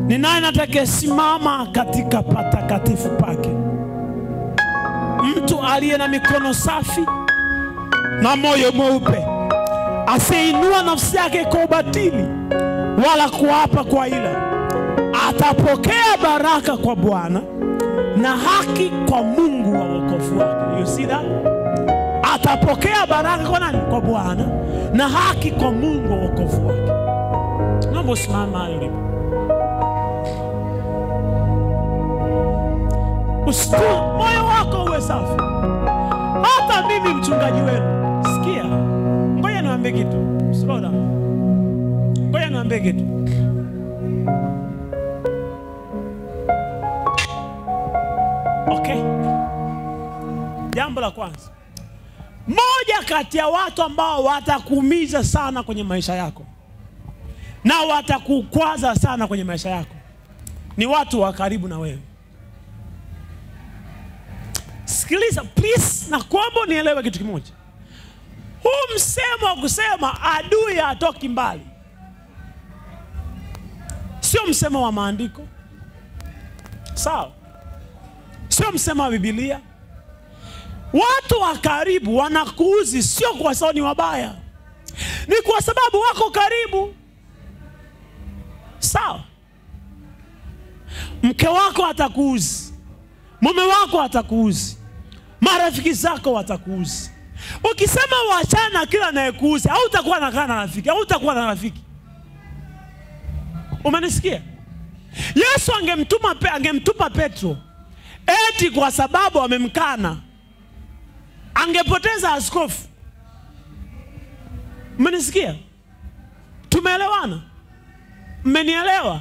Ni nani atakayesimama katika patakatifu pake? Mtu aliye na mikono safi na moyo mweupe, asiinua nafsi yake kwa ubatili wala kuapa kwa ila, atapokea baraka kwa Bwana na haki kwa Mungu wa wokovu wake. You see that? Atapokea baraka kwa nani? Kwa Bwana na haki kwa Mungu wa wokovu wake. Naomba usimame ulipo. Moyo wako uwe safi. Hata mimi mchungaji wenu, sikia. Ngoja niwaambie kitu. Slow down. Ngoja niwaambie kitu. Okay. Jambo la kwanza. Moja kati ya watu ambao watakuumiza sana kwenye maisha yako na watakukwaza sana kwenye maisha yako ni watu wa karibu na wewe. Sikiliza please, na kuomba nielewe kitu kimoja. Huu msemo wa kusema adui hatoki mbali sio msemo wa maandiko. Sawa? Sio msemo wa Biblia. Watu wa karibu wanakuuzi sio kwa sababu ni wabaya. Ni kwa sababu wako karibu. Sawa? Mke wako atakuuzi. Mume wako atakuuzi. Marafiki zako watakuuzi. Ukisema waachana kila anayekuuzi, hautakuwa na kana rafiki, hautakuwa na rafiki. Umenisikia? Yesu angemtupa Petro eti kwa sababu amemkana, angepoteza askofu. Umenisikia? Tumeelewana? Mmenielewa?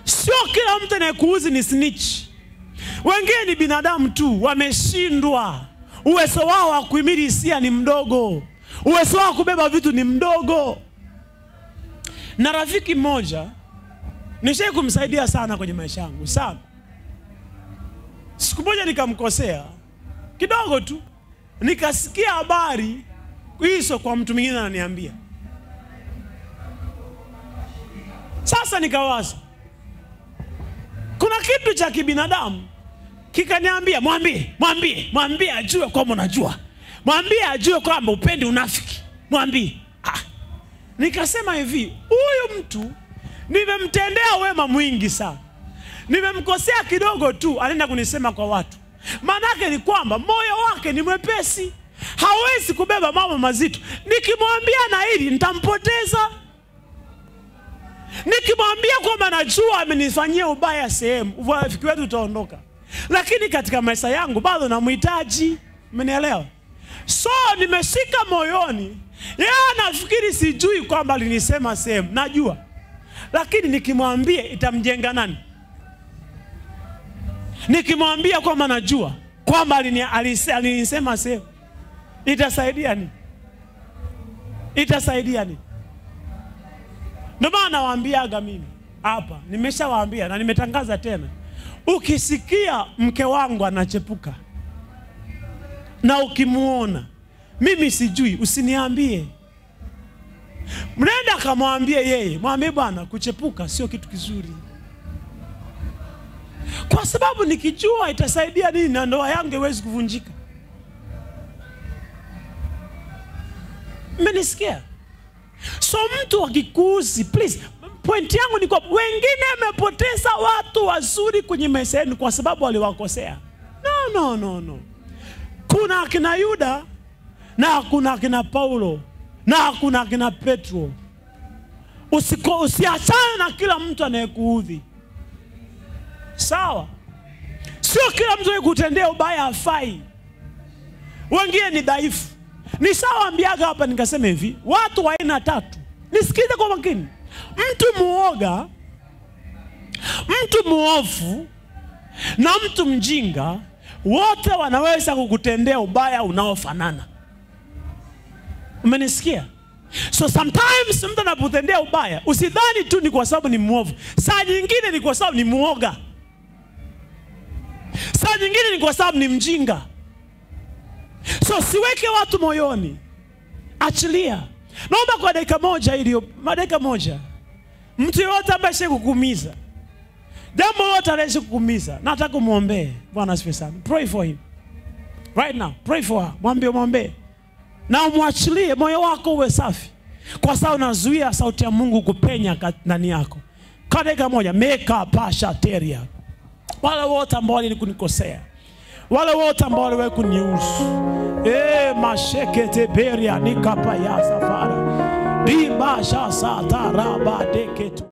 Sio kila mtu anayekuuzi ni snitch. Wengine ni binadamu tu, wameshindwa. Uwezo wao wa kuhimili hisia ni mdogo. Uwezo wako kubeba vitu ni mdogo. Na rafiki mmoja nishaye kumsaidia sana kwenye maisha yangu sana. Siku moja nikamkosea kidogo tu, nikasikia habari hizo kwa mtu mwingine ananiambia. Sasa nikawaza, kuna kitu cha kibinadamu kikaniambia mwambie ajue kwamba unajua. Mwambie ajue kwamba upendi unafiki. Mwambie. Nikasema hivi, huyu mtu nimemtendea wema mwingi sana. Nimemkosea kidogo tu, anaenda kunisema kwa watu. Manake ni kwamba moyo wake ni mwepesi. Hawezi kubeba mambo mazito. Nikimwambia na hili nitampoteza. Nikimwambia kwamba najua amenifanyia ubaya sehemu, urafiki wetu utaondoka. Lakini katika maisha yangu bado namhitaji. Umenielewa? So nimeshika moyoni. Yeye anafikiri sijui kwamba alinisema sehemu. Najua. Lakini nikimwambia itamjenga nani? Nikimwambia kwamba najua kwamba alinisema sehemu, itasaidia nini? Itasaidia nini? Ndio maana nawaambiaga mimi hapa, nimeshawaambia na nimetangaza tena. Ukisikia mke wangu anachepuka na ukimuona mimi sijui, usiniambie. Mnenda kamwambie yeye, mwambie bwana, kuchepuka sio kitu kizuri. Kwa sababu nikijua itasaidia nini na ndoa yangu iwezi kuvunjika. Mmenisikia? So mtu akikuuzi, please, point yangu ni kwa wengine wamepoteza watu wazuri kwenye maisha yenu kwa sababu waliwakosea. No. Kuna akina Yuda na kuna akina Paulo na kuna akina Petro. Usiachane na kila mtu anayekuudhi. Sawa? Sio kila mtu anayekutendea ubaya hafai. Wengine ni dhaifu. Nishawaambiaga hapa nikasema hivi, watu wa aina tatu. Nisikize kwa makini. Mtu muoga, mtu muovu na mtu mjinga, wote wanaweza kukutendea ubaya unaofanana. Umenisikia? So sometimes mtu anapotendea ubaya, usidhani tu ni kwa sababu ni muovu. Saa nyingine ni kwa sababu ni muoga. Saa nyingine ni kwa sababu ni mjinga. So siweke watu moyoni. Achilia. Naomba kwa dakika moja. Mtu yote ambaye kukuumiza, jambo lote anaweza kukuumiza, nataka muombe. Bwana asifiwe sana. Pray for him. Right now. Pray for her. Mwambie. Na umwachilie, moyo wako uwe safi. Kwa sababu unazuia sauti ya Mungu kupenya ndani yako. Kwa dakika moja, meka pasha teria. Wale wote ambao walikunikosea, wale wote ambao waliwahi kuniuzi, mashekete beria nikapa ya safara. Bibasha sataraba deketu.